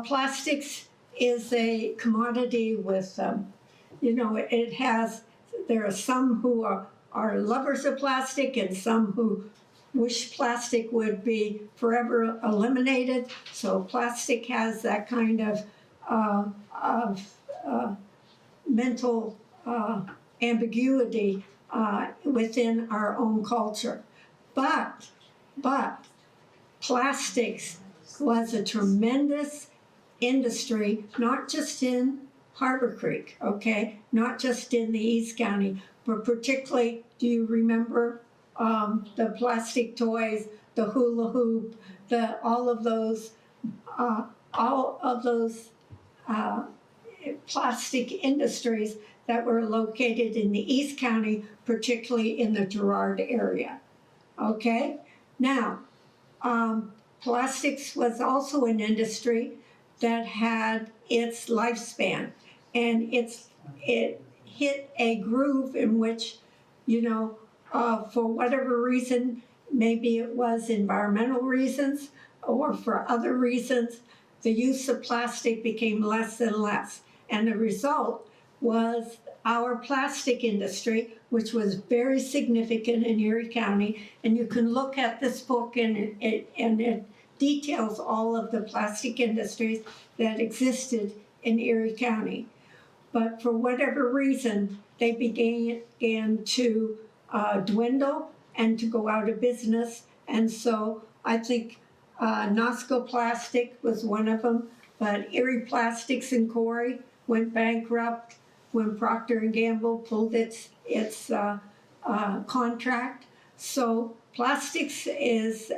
plastics is a commodity with, there are some who are lovers of plastic and some who wish plastic would be forever eliminated. So plastic has that kind of mental ambiguity within our own culture. But plastics was a tremendous industry, not just in Haborcreek, okay, not just in the East County, but particularly, do you remember the plastic toys, the hula hoop, all of those plastic industries that were located in the East County, particularly in the Girard area, okay? Now, plastics was also an industry that had its lifespan, and it hit a groove in which, for whatever reason, maybe it was environmental reasons or for other reasons, the use of plastic became less and less. And the result was our plastic industry, which was very significant in Erie County. And you can look at this book and it details all of the plastic industries that existed in Erie County. But for whatever reason, they began to dwindle and to go out of business. And so I think Nosco Plastic was one of them, but Erie Plastics in Corey went bankrupt when Procter & Gamble pulled its contract. So plastics is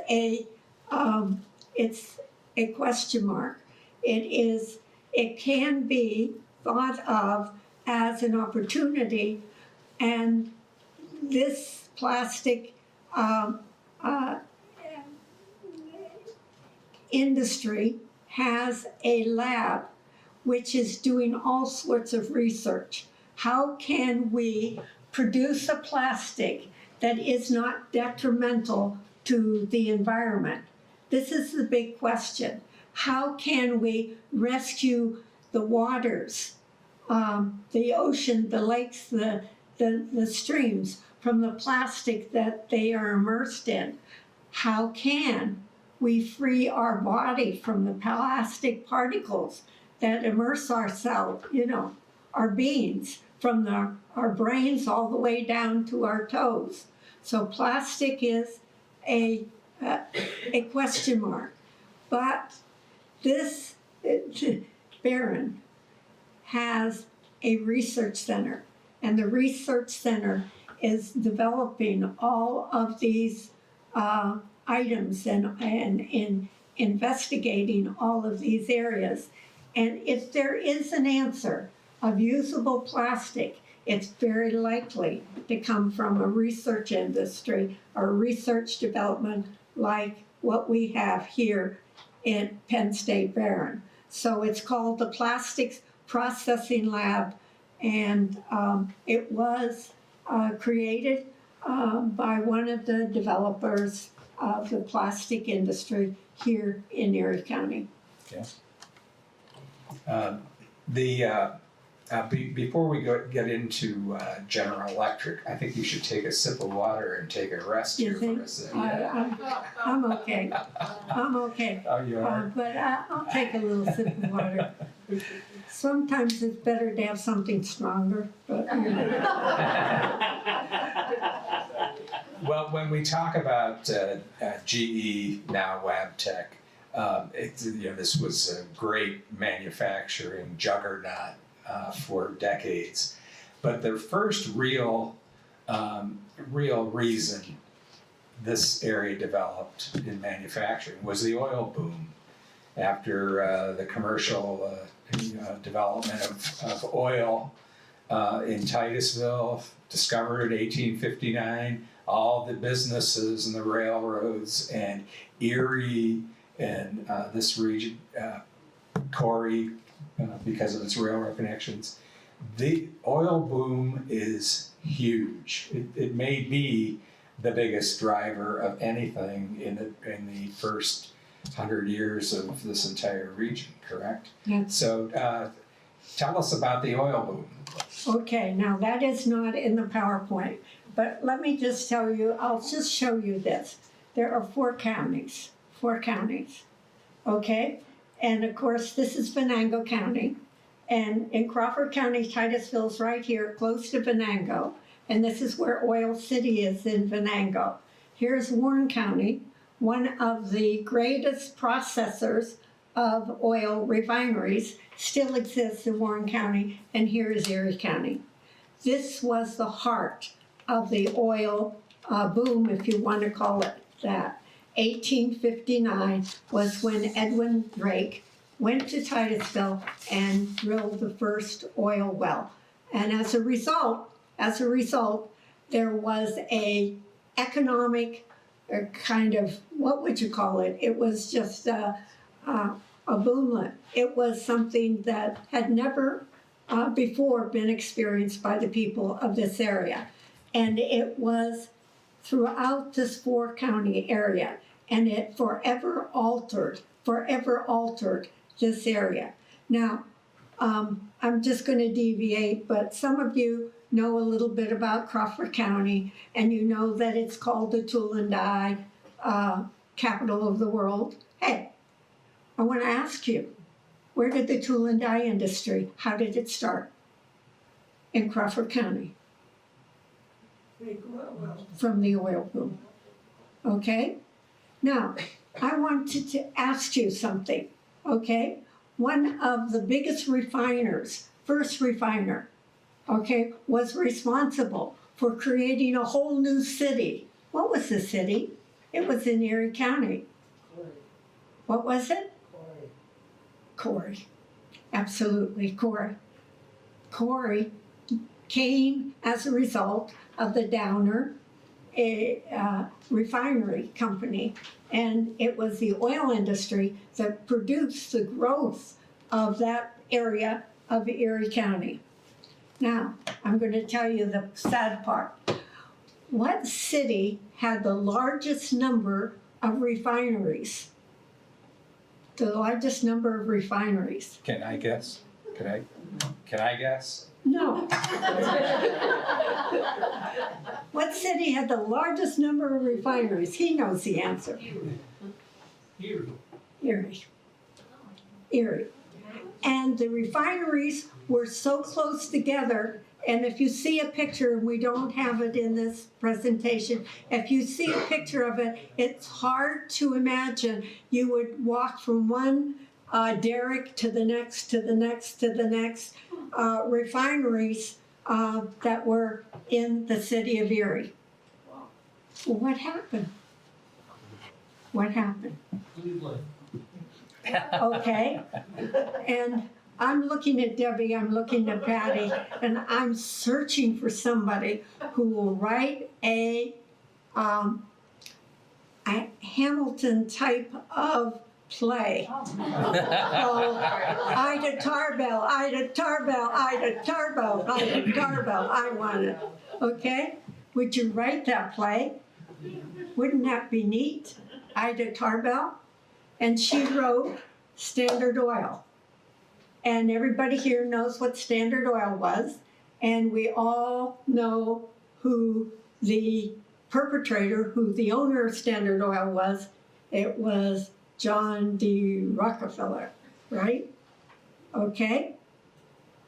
it's a question mark. It can be thought of as an opportunity, and this plastic industry has a lab which is doing all sorts of research. How can we produce a plastic that is not detrimental to the environment? This is the big question. How can we rescue the waters, the ocean, the lakes, the streams from the plastic that they are immersed in? How can we free our body from the plastic particles that immerse ourselves, our beings, from our brains all the way down to our toes? So plastic is a question mark. But this Barron has a research center, and the research center is developing all of these items and in investigating all of these areas. And if there is an answer of usable plastic, it's very likely to come from a research industry or research development like what we have here in Penn State Barron. So it's called the Plastics Processing Lab, and it was created by one of the developers of the plastic industry here in Erie County. Yes. Before we get into General Electric, I think you should take a sip of water and take a rest You here think? for a second. I'm okay. I'm okay. Oh, you are? But I'll take a little sip of water. Sometimes it's better to have something stronger, but you know. Well, when we talk about GE, now Wabtec, this was a great manufacturing juggernaut for decades. But their first real reason this area developed in manufacturing was the oil boom. After the commercial development of oil in Titusville, discovered in 1859, all the businesses and the railroads and Erie and this region, Corey, because of its railroad connections. The oil boom is huge. It may be the biggest driver of anything in the first 100 years of this entire region, correct? Yeah. So tell us about the oil boom. Okay, now that is not in the PowerPoint, but let me just tell you, I'll just show you this. There are 4 counties, okay? And of course, this is Venango County. And in Crawford County, Titusville's right here, close to Venango. And this is where Oil City is in Venango. Here's Warren County, one of the greatest processors of oil refineries, still exists in Warren County, and here is Erie County. This was the heart of the oil boom, if you want to call it that. 1859 was when Edwin Drake went to Titusville and drilled the first oil well. And as a result, there was a economic kind of, what would you call it? It was just a boomlet. It was something that had never before been experienced by the people of this area. And it was throughout this 4-county area, and it forever altered this area. Now, I'm just going to deviate, but some of you know a little bit about Crawford County, and you know that it's called the tool and die capital of the world. Hey, I want to ask you, where did the tool and die industry, how did it start? In Crawford County. From the oil boom. Okay? Now, I wanted to ask you something, okay? One of the biggest refiners, first refiner, okay, was responsible for creating a whole new city. What was the city? It was in Erie County. Corey. What was it? Corey. Corey. Absolutely, Corey. Corey came as a result of the Downer refinery company, and it was the oil industry that produced the growth of that area of Erie County. Now, I'm going to tell you the sad part. What city had the largest number of refineries? The largest number of refineries? Can I guess? Can I guess? No. What city had the largest number of refineries? He knows the answer. Erie. And the refineries were so close together, And if you see a picture, and we don't have it in this presentation, if you see a picture of it, it's hard to imagine you would walk from one derrick to the next, to the next, to the next refineries that were in the city of Erie. Well, what happened? What happened? Okay, and I'm looking at Debbie, I'm looking at Patty, and I'm searching for somebody who will write a Hamilton type of play. Oh, Ida Tarbell, Ida Tarbell, Ida Tarbell, Ida Tarbell, I want it. Okay, would you write that play? Wouldn't that be neat? Ida Tarbell, and she wrote Standard Oil. And everybody here knows what Standard Oil was, and we all know who the perpetrator, who the owner of Standard Oil was. It was John D. Rockefeller, right? Okay?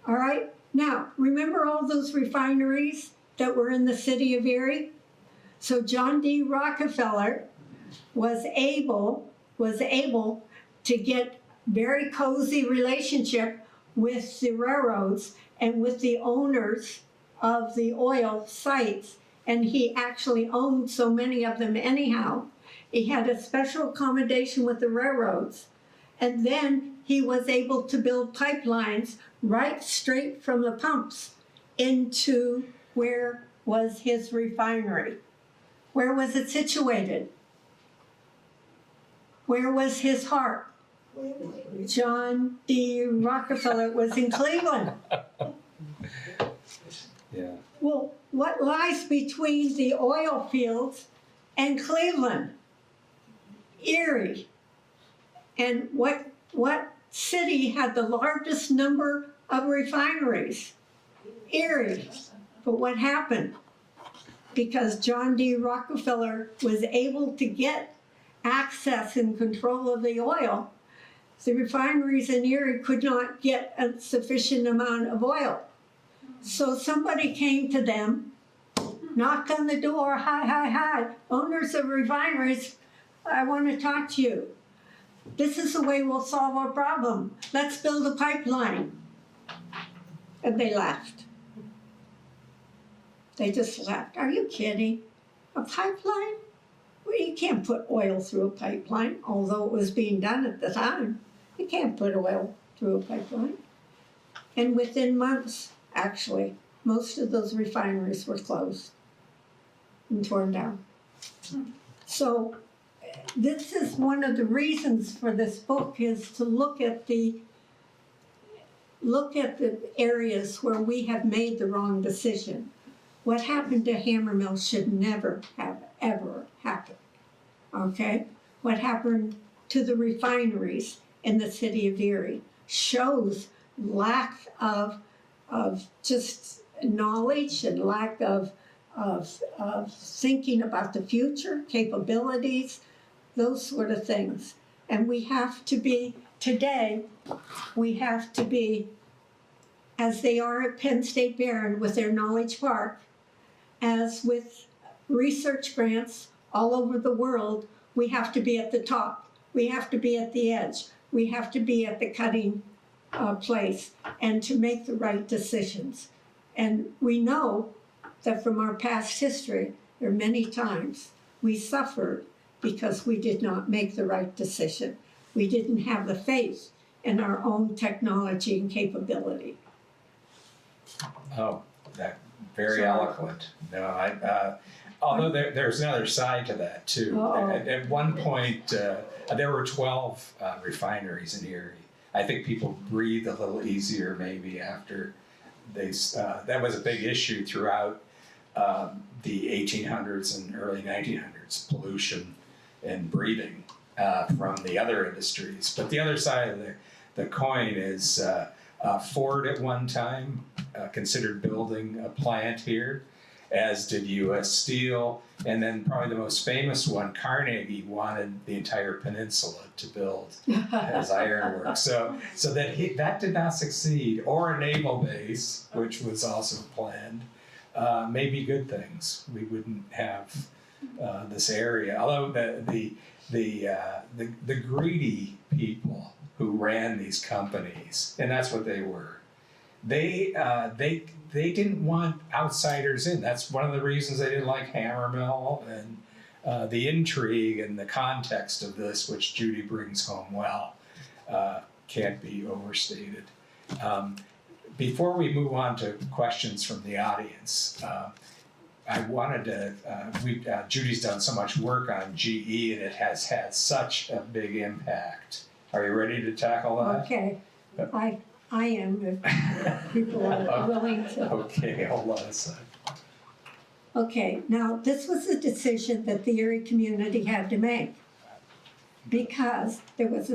All right, now, remember all those refineries that were in the city of Erie? So John D. Rockefeller was able to get very cozy relationship with the railroads and with the owners of the oil sites. And he actually owned so many of them anyhow. He had a special accommodation with the railroads. And then he was able to build pipelines right straight from the pumps into where was his refinery. Where was it situated? Where was his heart? John D. Rockefeller was in Cleveland. Yeah. Well, what lies between the oil fields and Cleveland? Erie. And what city had the largest number of refineries? Erie. But what happened? Because John D. Rockefeller was able to get access and control of the oil, the refineries in Erie could not get a sufficient amount of oil. So somebody came to them, knocked on the door, hi, owners of refineries, I want to talk to you. This is the way we'll solve our problem. Let's build a pipeline. And they laughed. They just laughed. Are you kidding? A pipeline? Well, you can't put oil through a pipeline, although it was being done at the time. You can't put oil through a pipeline. And within months, actually, most of those refineries were closed and torn down. So this is one of the reasons for this book, is to look at the areas where we have made the wrong decision. What happened to Hammer Mill should never have ever happened. Okay? What happened to the refineries in the city of Erie shows lack of just knowledge and lack of thinking about the future, capabilities, those sort of things. And we have to be, today, we have to be, as they are at Penn State Barron with their Knowledge Park, as with research grants all over the world, we have to be at the top. We have to be at the edge. We have to be at the cutting place and to make the right decisions. And we know that from our past history, there are many times we suffered because we did not make the right decision. We didn't have the faith in our own technology and capability. Oh, that very eloquent. No, although there's another side to that too. At one point, there were 12 refineries in Erie. I think people breathed a little easier maybe after they. That was a big issue throughout the 1800s and early 1900s, pollution and breathing from the other industries. But the other side of the coin is Ford at one time considered building a plant here, as did U.S. Steel, and then probably the most famous one, Carnegie, wanted the entire peninsula to build as ironworks. So that did not succeed, or a naval base, which was also planned. Maybe good things. We wouldn't have this area. Although the greedy people who ran these companies, and that's what they were, they didn't want outsiders in. That's one of the reasons they didn't like Hammermill, and the intrigue and the context of this, which Judy brings home well, can't be overstated. Before we move on to questions from the audience, I wanted to, Judy's done so much work on GE, and it has had such a big impact. Are you ready to tackle that? Okay, I am, if people are willing to. Okay, hold on a second. Okay, now this was a decision that the Erie community had to make, because there was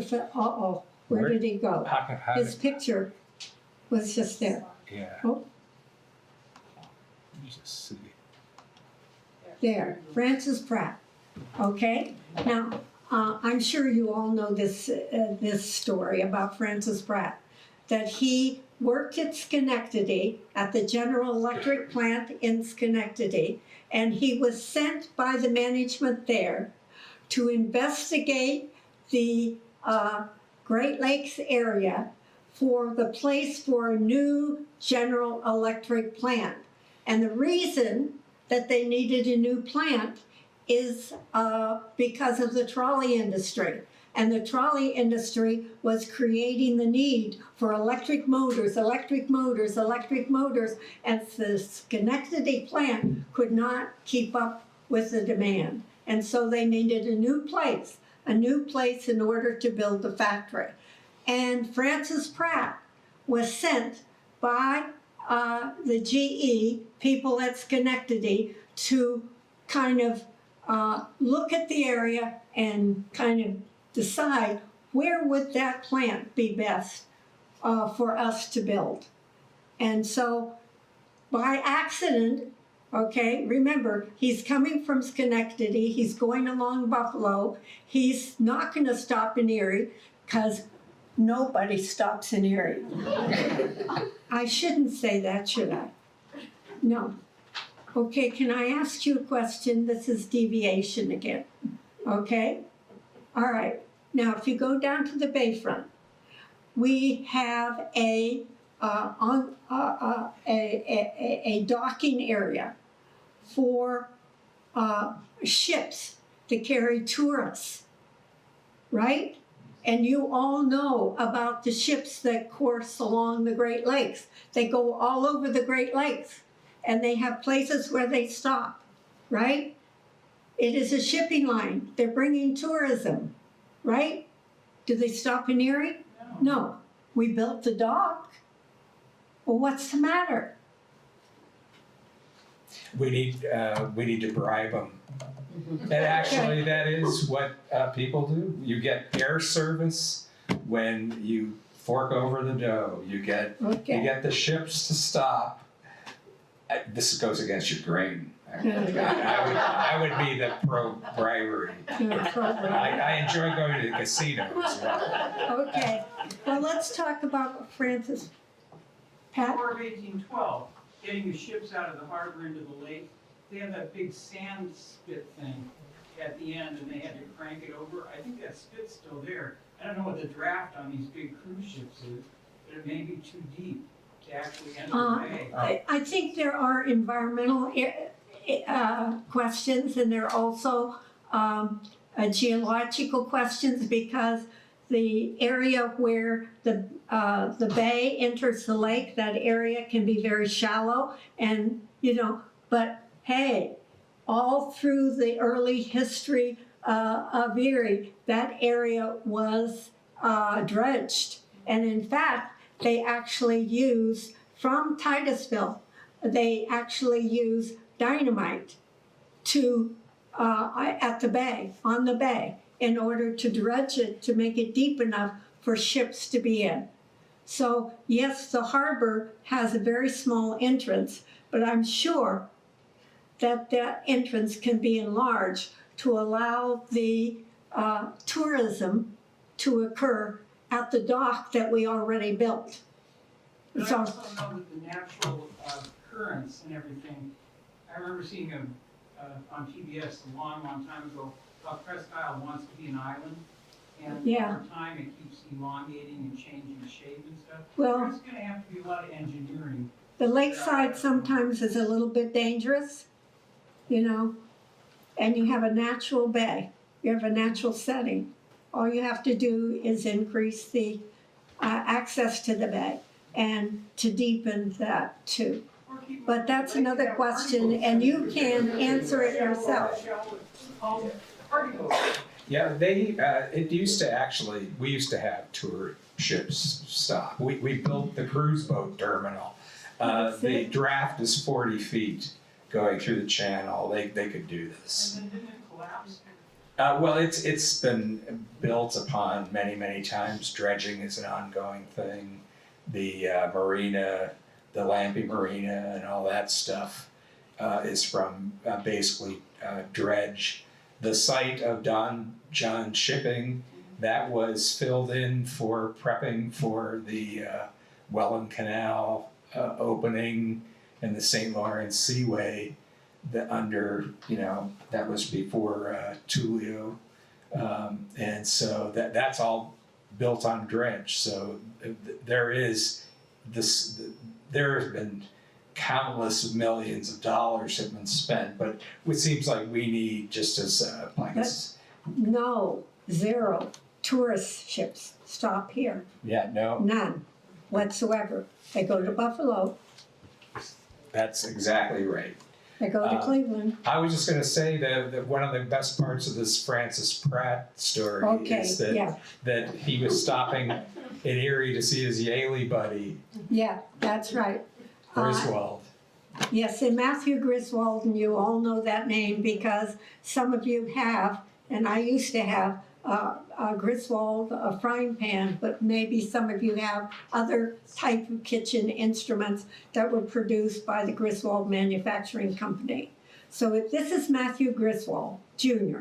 where did he go? His picture was just there. Yeah. Oh, Just see. there, Francis Pratt. Okay, now I'm sure you all know this story about Francis Pratt, that he worked at Schenectady at the General Electric plant in Schenectady, and he was sent by the management there to investigate the Great Lakes area for the place for a new General Electric plant. And the reason that they needed a new plant is because of the trolley industry. And the trolley industry was creating the need for electric motors, and the Schenectady plant could not keep up with the demand. And so they needed a new place in order to build the factory. And Francis Pratt was sent by the GE people at Schenectady to kind of look at the area and kind of decide where would that plant be best for us to build. And so by accident, okay, remember, he's coming from Schenectady, he's going along Buffalo, he's not going to stop in Erie, because nobody stops in Erie. I shouldn't say that, should I? No. Okay, can I ask you a question? This is deviation again. Okay? All right. Now, if you go down to the bayfront, we have a docking area for ships to carry tourists, right? And you all know about the ships that course along the Great Lakes. They go all over the Great Lakes, and they have places where they stop, right? It is a shipping line. They're bringing tourism, right? Do they stop in Erie? No. We built the dock. Well, what's the matter? We need to bribe them. And actually, that is what people do. You get air service when you fork over the dough. You get the ships to stop. This goes against your grain. I would be the pro-bribery. I enjoy going to the casino as well. Okay. Well, let's talk about Francis. Pat? War of 1812, getting the ships out of the harbor into the lake. They have that big sand spit thing at the end, and they had to crank it over. I think that spit's still there. I don't know what the draft on these big cruise ships is, but it may be too deep to actually enter the bay. I think there are environmental questions, and there are also geological questions, because the area where the bay enters the lake, that area can be very shallow, and but hey, all through the early history of Erie, that area was dredged, and in fact, they actually use, from Titusville, they actually use dynamite to at the bay, on the bay, in order to dredge it, to make it deep enough for ships to be in. So yes, the harbor has a very small entrance, but I'm sure that that entrance can be enlarged to allow the tourism to occur at the dock that we already built. But I So, also know with the natural currents and everything, I remember seeing on PBS a long, long time ago, how Presque Isle wants to be an island. And Yeah. over time, it keeps elongating and changing shape and stuff. well, There's gonna have to be a lot of engineering. the lakeside sometimes is a little bit dangerous, you know, and you have a natural bay, you have a natural setting. All you have to do is increase the access to the bay and to deepen that too. Or keep But it- that's they could another have question, party boats and you coming in. can answer it Shallow, yourself. Party boats. Yeah, we used to have tour ships stop. We built the cruise boat terminal. The draft is 40 feet going through the channel. They could do this. And then didn't it collapse? Well, it's been built upon many times. Dredging is an ongoing thing. The marina, the Lampe Marina and all that stuff is from basically dredge. The site of Don John Shipping, that was filled in for prepping for the Welland Canal opening and the St. Lawrence Seaway. That that was before Cuneo, and so that's all built on dredge. So there have been countless millions of dollars have been spent, but it seems like we need just as No, zero tourist ships stop here, none whatsoever. They go to Buffalo, that's exactly right. they go to Cleveland. I was just going to say that one of the best parts of this Francis Pratt story Okay, is that yeah, that he was stopping in Erie to see his Yaley buddy, yeah, that's right. Griswold. Yes, and Matthew Griswold, and you all know that name because some of you have, and I used to have a Griswold, a frying pan, but maybe some of you have other type of kitchen instruments that were produced by the Griswold Manufacturing Company. So this is Matthew Griswold Jr.,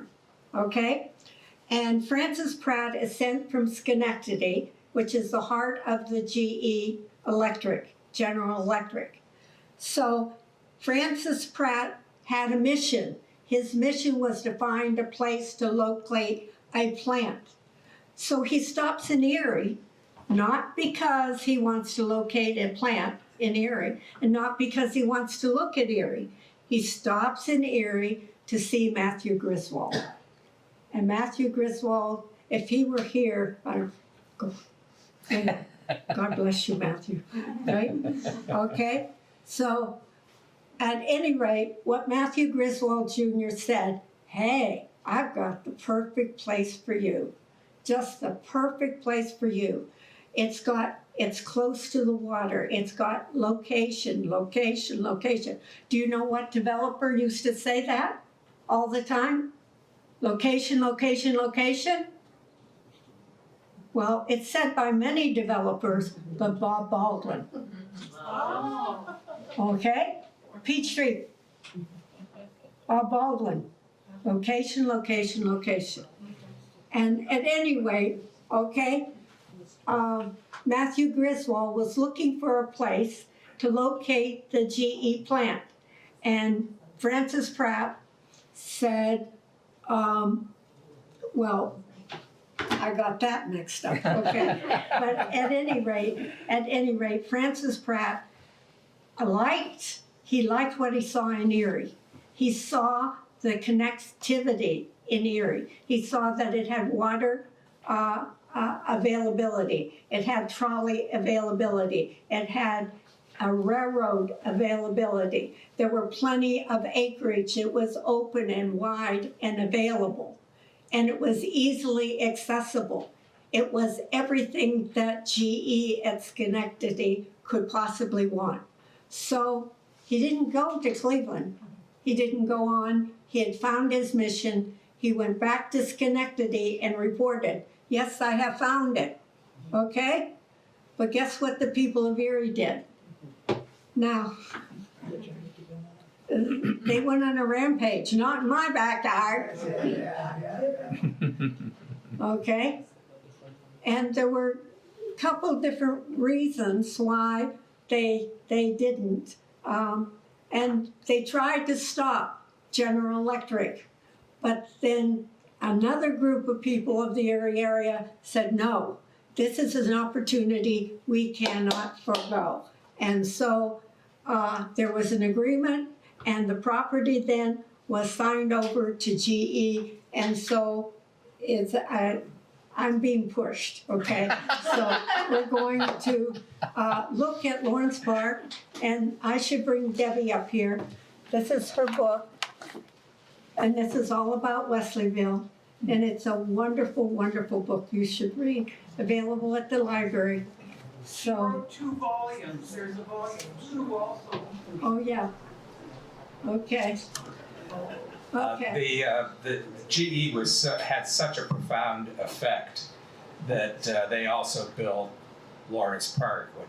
okay? And Francis Pratt is sent from Schenectady, which is the heart of the GE Electric, General Electric. So Francis Pratt had a mission. His mission was to find a place to locate a plant. So he stops in Erie, not because he wants to locate a plant in Erie, and not because he wants to look at Erie. He stops in Erie to see Matthew Griswold. And Matthew Griswold, if he were here, God bless you, Matthew, right? Okay, so at any rate, what Matthew Griswold Jr. said, hey, I've got the perfect place for you. Just the perfect place for you. It's close to the water. It's got location. Do you know what developer used to say that all the time? Location. Well, it's said by many developers, but Bob Baldwin. Oh. Okay? Peachtree. Bob Baldwin. Location. And at any rate, okay, Matthew Griswold was looking for a place to locate the GE plant. And Francis Pratt said, well, I got that mixed up, okay. But at any rate, Francis Pratt liked what he saw in Erie. He saw the connectivity in Erie. He saw that it had water availability. It had trolley availability. It had a railroad availability. There were plenty of acreage. It was open and wide and available. And it was easily accessible. It was everything that GE at Schenectady could possibly want. So he didn't go to Cleveland. He didn't go on. He had found his mission. He went back to Schenectady and reported, yes, I have found it. Okay? But guess what the people of Erie did? Now, they went on a rampage, not in my backyard. Okay? And there were a couple different reasons why they didn't. And they tried to stop General Electric, but then another group of people of the Erie area said, no, this is an opportunity we cannot forego. And so there was an agreement, and the property then was signed over to GE, and so it's, I'm being pushed, okay? So we're going to look at Lawrence Park, and I should bring Debbie up here. This is her book, and this is all about Wesleyville, and it's a wonderful, wonderful book you should read, available at the library. She So, wrote 2 volumes. There's a volume 2 also. oh yeah, okay. Okay, The GE had such a profound effect that they also built Lawrence Park, what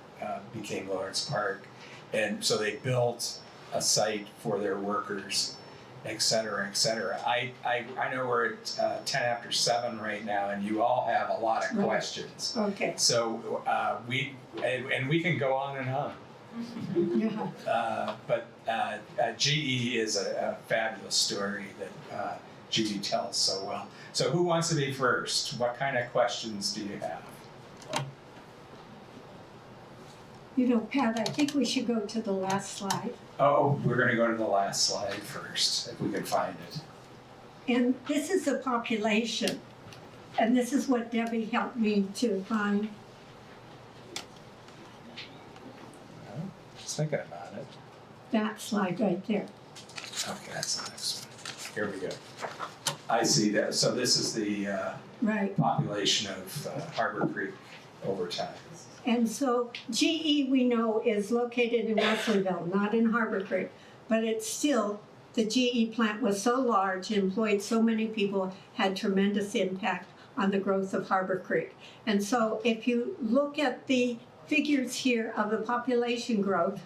became Lawrence Park, and so they built a site for their workers, et cetera, et cetera. I know we're at 10 after 7 right now, and you all have a lot of Right. questions. okay, So we can go on and on. yeah. But GE is a fabulous story that Judy tells so well. So who wants to be first? What kind of questions do you have? You know, Pat, I think we should go to the last slide. Oh, we're going to go to the last slide first, if we can find it. And this is the population, and this is what Debbie helped me to find. Well, just thinking about it. That slide right there. Okay, that's the next one. Here we go. I see that. So this is the Right. population of Haborcreek over time. And so GE, we know, is located in Wesleyville, not in Haborcreek, but it's still, the GE plant was so large, employed so many people, had tremendous impact on the growth of Haborcreek. And so if you look at the figures here of the population growth,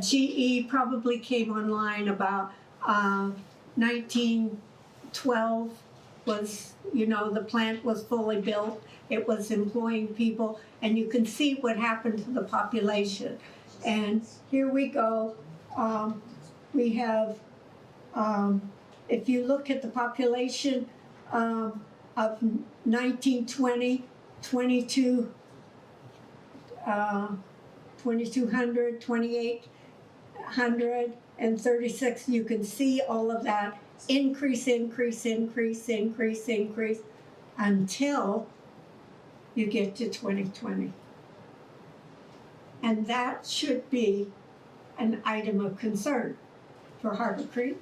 GE probably came online about 1912 was, you know, the plant was fully built. It was employing people, and you can see what happened to the population. And here we go. We have, if you look at the population of 1920, 2200, 2800, and 36, you can see all of that increase until you get to 2020. And that should be an item of concern for Haborcreek,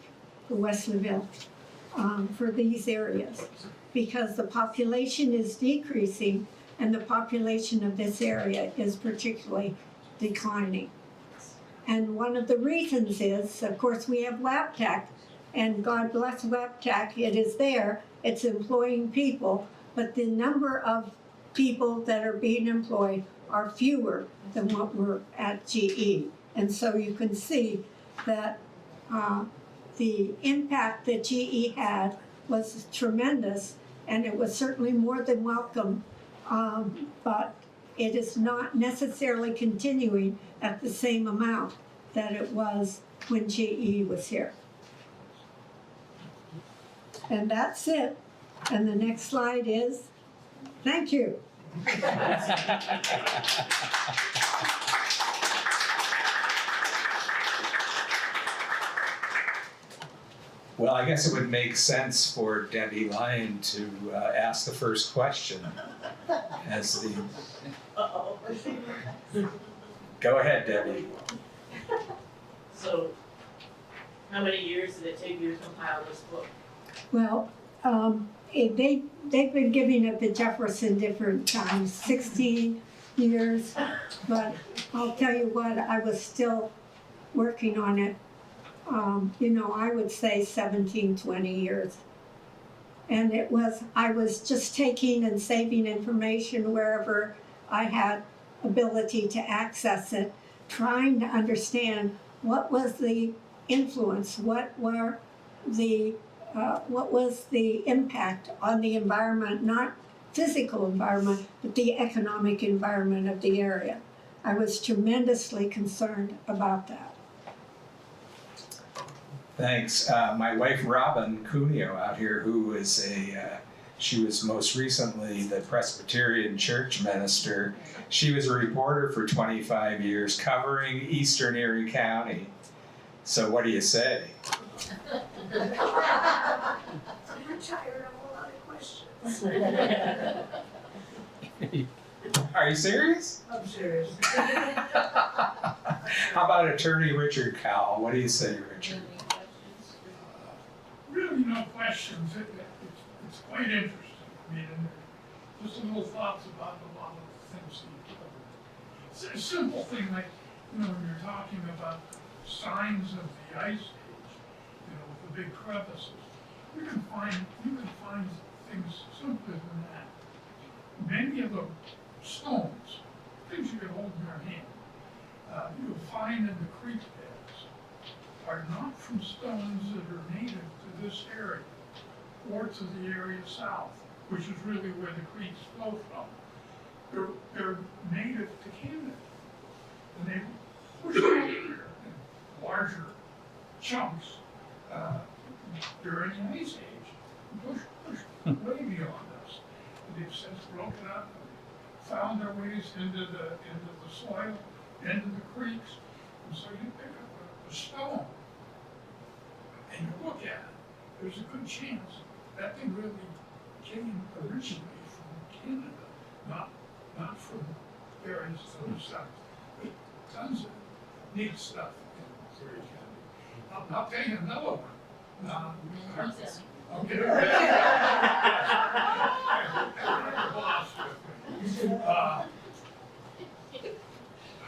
for Wesleyville, for these areas. Because the population is decreasing and the population of this area is particularly declining. And one of the reasons is, of course, we have WAPTEC, and God bless WAPTEC, it is there, it's employing people, but the number of people that are being employed are fewer than what were at GE. And so you can see that the impact that GE had was tremendous, and it was certainly more than welcome, but it is not necessarily continuing at the same amount that it was when GE was here. And that's it. And the next slide is, thank you. Well, I guess it would make sense for Debbie Lyon to ask the first question as the. Go ahead, Debbie. So, how many years did it take you to compile this book? Well, they've been giving it to Jefferson different times, 16 years, but I'll tell you what, I was still working on it. I would say 17, 20 years. And I was just taking and saving information wherever I had ability to access it, trying to understand what was the influence? What was the impact on the environment, not physical environment, but the economic environment of the area? I was tremendously concerned about that. Thanks. My wife Robin Cuneo out here, who is she was most recently the Presbyterian church minister. She was a reporter for 25 years covering Eastern Erie County. So what do you say? I'm tired of a lot of questions. Are you serious? I'm serious. How about Attorney Richard Cowell? What do you say, Richard? Really no questions. It's quite interesting. I mean, and just a little thoughts about a lot of the things that you covered. It's a simple thing like, when you're talking about signs of the ice age, with the big crevices, you can find things simpler than that. Many of the stones, things you can hold in your hand, you'll find in the creek beds are not from stones that are native to this area or to the area south, which is really where the creeks flow from. They're native to Canada. And they push out there in larger chunks during the ice age. Push way beyond us. And they've since broken up and found their ways into the soil, into the creeks. And so you pick up a stone and you look at it, there's a good chance that thing really came originally from Canada, not from areas to the south. But tons of neat stuff in Erie County. I'll tell you another one. Okay.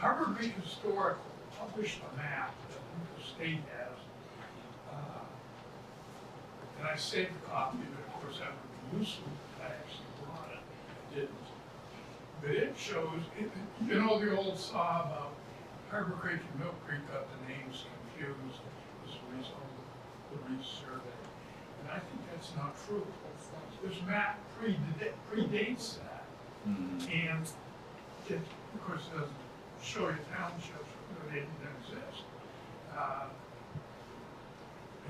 Haborcreek Historical published a map that the state has. And I saved a copy of it, of course, that would be useful if I actually brought it. I didn't. But it shows, the old saw about Haborcreek and Mill Creek got the names confused as a result of the Reese survey. And I think that's not true. This map predates that. And it, of course, doesn't show you townships that didn't exist. But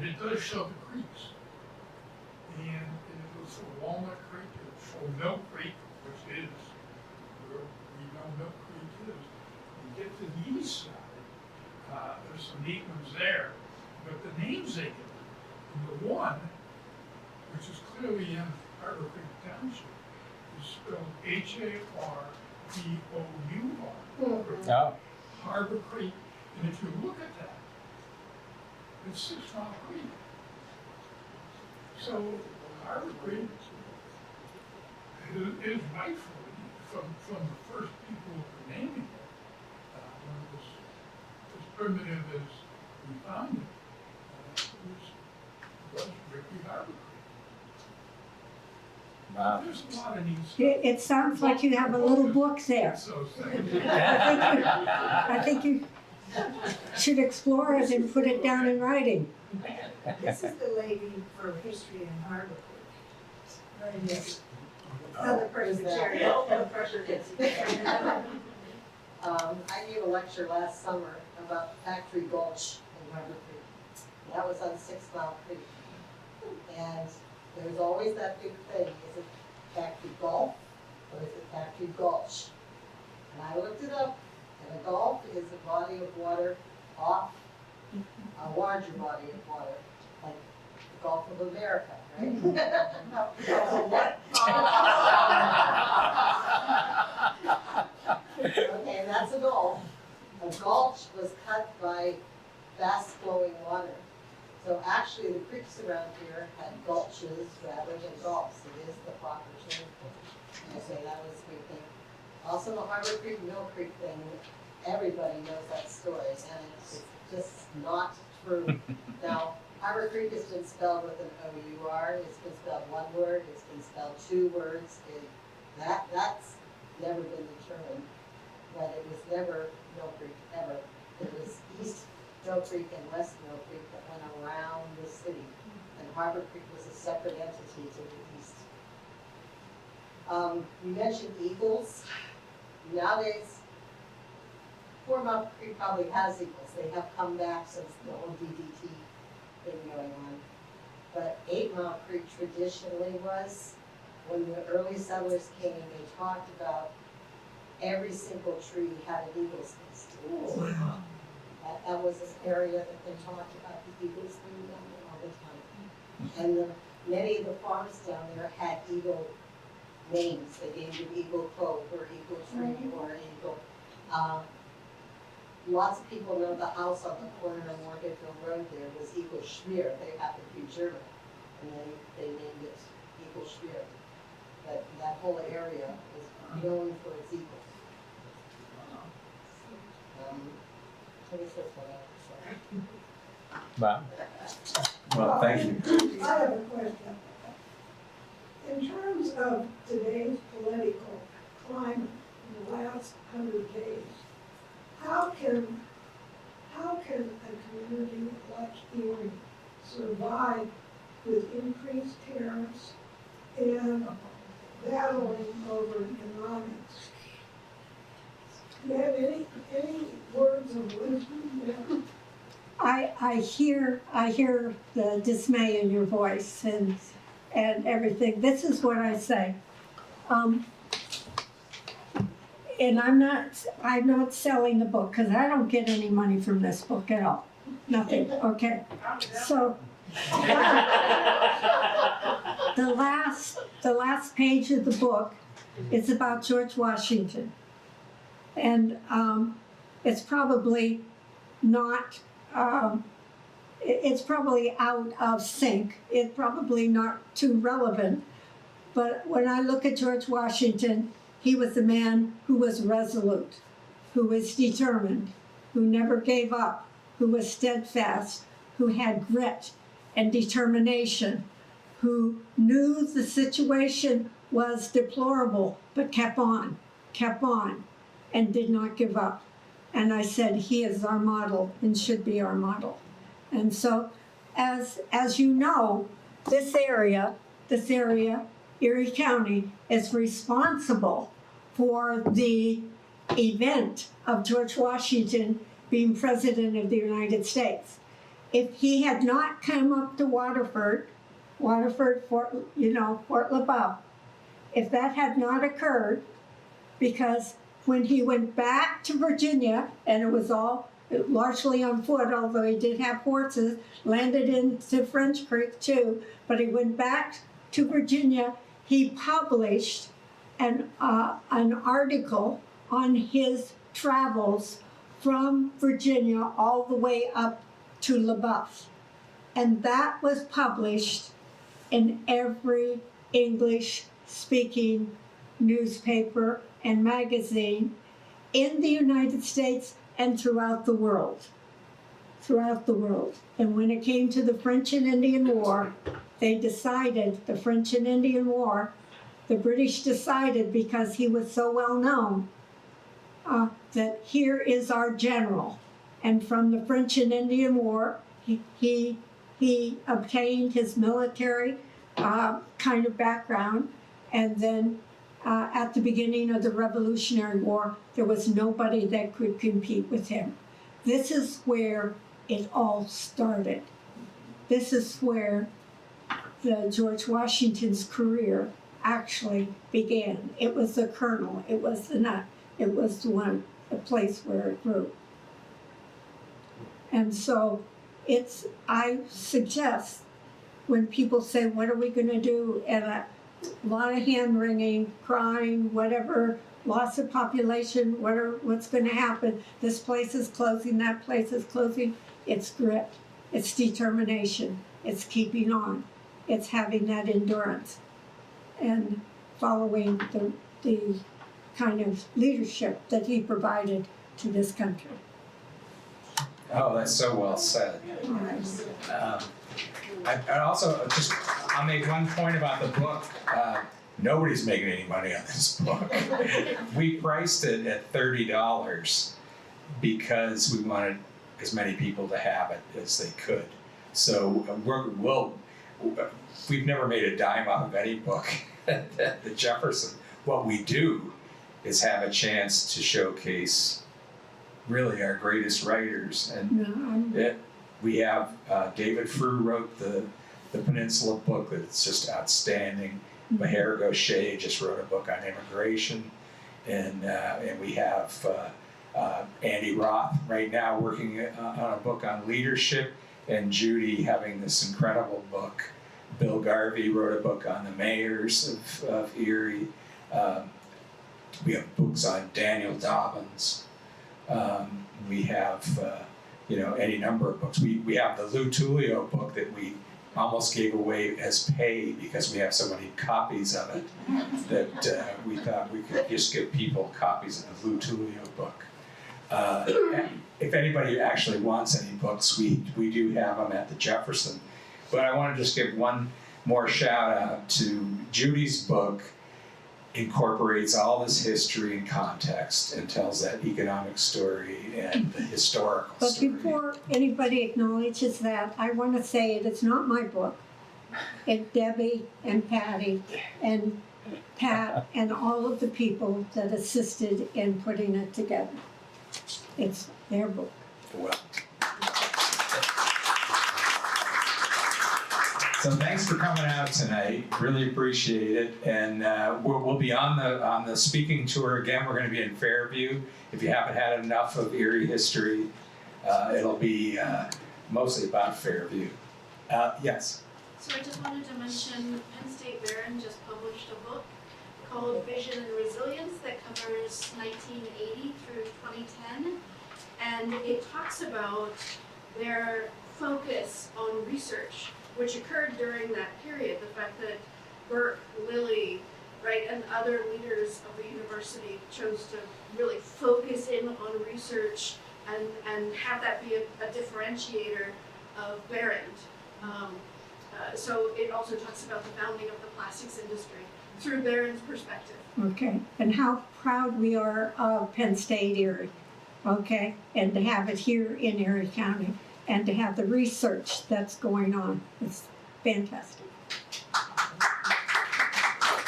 it does show the creeks. And it was for Walnut Creek, it was for Mill Creek, which is where we know Mill Creek is. You get to the east side, there's some neat ones there, but the names they give, and the one, which is clearly in Haborcreek Township, is spelled Haborbour. Oh. Harbor Creek, and if you look at that, it's 6 Mile Creek. So Harbor Creek is rightfully from the first people who were naming it, when it was as primitive as we found it, was Ripley Harbor Creek. Wow. There's a lot of neat stuff. It sounds like you have a little book there. It's those things. I think you should explore it and put it down in writing. This is the lady for history in Haborcreek. Right here. Other Presbyterian. No pressure, Nancy. I gave a lecture last summer about Factory Gulch in Haborcreek. That was on 6 Mile Creek. And there's always that big thing, is it Factory Gulch or is it Factory Gulch? And I looked it up, and a gulf is a body of water off a larger body of water, like the Gulf of America, right? Okay, that's a gulf. A gulch was cut by fast flowing water. So actually the creeks around here had gulches rather than gulfs. It is the proper term. Okay, that was a good thing. Also the Haborcreek, Mill Creek thing, everybody knows that story, and it's just not true. Now, Haborcreek has been spelled with an O-U-R, it's been spelled one word, it's been spelled 2 words. That's never been determined, but it was never Mill Creek ever. It was East Mill Creek and West Mill Creek that went around the city. And Haborcreek was a separate entity to the east. You mentioned eagles. Nowadays, Four Mile Creek probably has eagles. They have come back since the whole DDT thing going on. But 8 Mile Creek traditionally was, when the early settlers came, they talked about every single tree had an eagle's nest. Wow. That was an area that they talked about the eagles being down there all the time. And many of the farms down there had eagle names. They named them Eagle Cove or Eagle Tree or Eagle. Lots of people know the house on the corner of Morganville Road there was Eagle Schmier. They happened to be German, and they named it Eagle Schmier. But that whole area is known for its eagles. I guess that's what I Bob? Well, thank you. I have a question. In terms of today's political climate in the last 100 days, how can a community like Erie survive with increased tariffs and battling over economics? Do you have any words of wisdom there? I hear the dismay in your voice and everything. This is what I say. And I'm not selling the book because I don't get any money from this book at all. Nothing. Okay. So the last page of the book is about George Washington. And it's probably not, it's probably out of sync. It's probably not too relevant. But when I look at George Washington, he was a man who was resolute, who was determined, who never gave up, who was steadfast, who had grit and determination, who knew the situation was deplorable, but kept on, and did not give up. And I said, he is our model and should be our model. And so, as you know, this area, Erie County, is responsible for the event of George Washington being President of the United States. If he had not come up to Waterford, Fort LaBeouf, if that had not occurred, because when he went back to Virginia, and it was all largely on foot, although he did have horses, landed into French Creek too, but he went back to Virginia, he published an article on his travels from Virginia all the way up to LaBeouf. And that was published in every English-speaking newspaper and magazine in the United States and throughout the world. And when it came to the French and Indian War, they decided, the French and Indian War, the British decided, because he was so well known, that here is our general. And from the French and Indian War, he obtained his military kind of background, and then at the beginning of the Revolutionary War, there was nobody that could compete with him. This is where it all started. This is where the George Washington's career actually began. It was the kernel, it was the nut, it was the place where it grew. And so I suggest when people say, what are we gonna do? And a lot of hand wringing, crying, whatever, loss of population, what's gonna happen? This place is closing, that place is closing. It's grit, it's determination, it's keeping on, it's having that endurance and following the kind of leadership that he provided to this country. Oh, that's so well said. I'll make one point about the book. Nobody's making any money on this book. We priced it at $30 because we wanted as many people to have it as they could. So we've never made a dime out of any book at the Jefferson. What we do is have a chance to showcase really our greatest writers. And we have David Frew wrote the Peninsula book that's just outstanding. Maher Gaucher just wrote a book on immigration. And we have Andy Roth right now working on a book on leadership, and Judy having this incredible book. Bill Garvey wrote a book on the mayors of Erie. We have books on Daniel Dobbins. We have, any number of books. We have the Lou Tullio book that we almost gave away as pay because we have so many copies of it that we thought we could just give people copies of the Lou Tullio book. If anybody actually wants any books, we do have them at the Jefferson. But I want to just give one more shout out to Judy's book. Incorporates all this history and context and tells that economic story and the historical But story. before anybody acknowledges that, I want to say it's not my book. It's Debbie and Patty and Pat and all of the people that assisted in putting it together. It's their book. Well. So thanks for coming out tonight. Really appreciate it. And we'll be on the speaking tour again. We're going to be in Fairview. If you haven't had enough of Erie history, it'll be mostly about Fairview. Yes. So I just wanted to mention Penn State Barron just published a book called Vision and Resilience that covers 1980 through 2010. And it talks about their focus on research, which occurred during that period. The fact that Burke, Lilly, right, and other leaders of the university chose to really focus in on research and have that be a differentiator of Barron. So it also talks about the founding of the plastics industry through Barron's perspective. Okay, and how proud we are of Penn State Erie, okay? And to have it here in Erie County and to have the research that's going on. It's fantastic.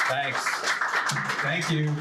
Thanks. Thank you.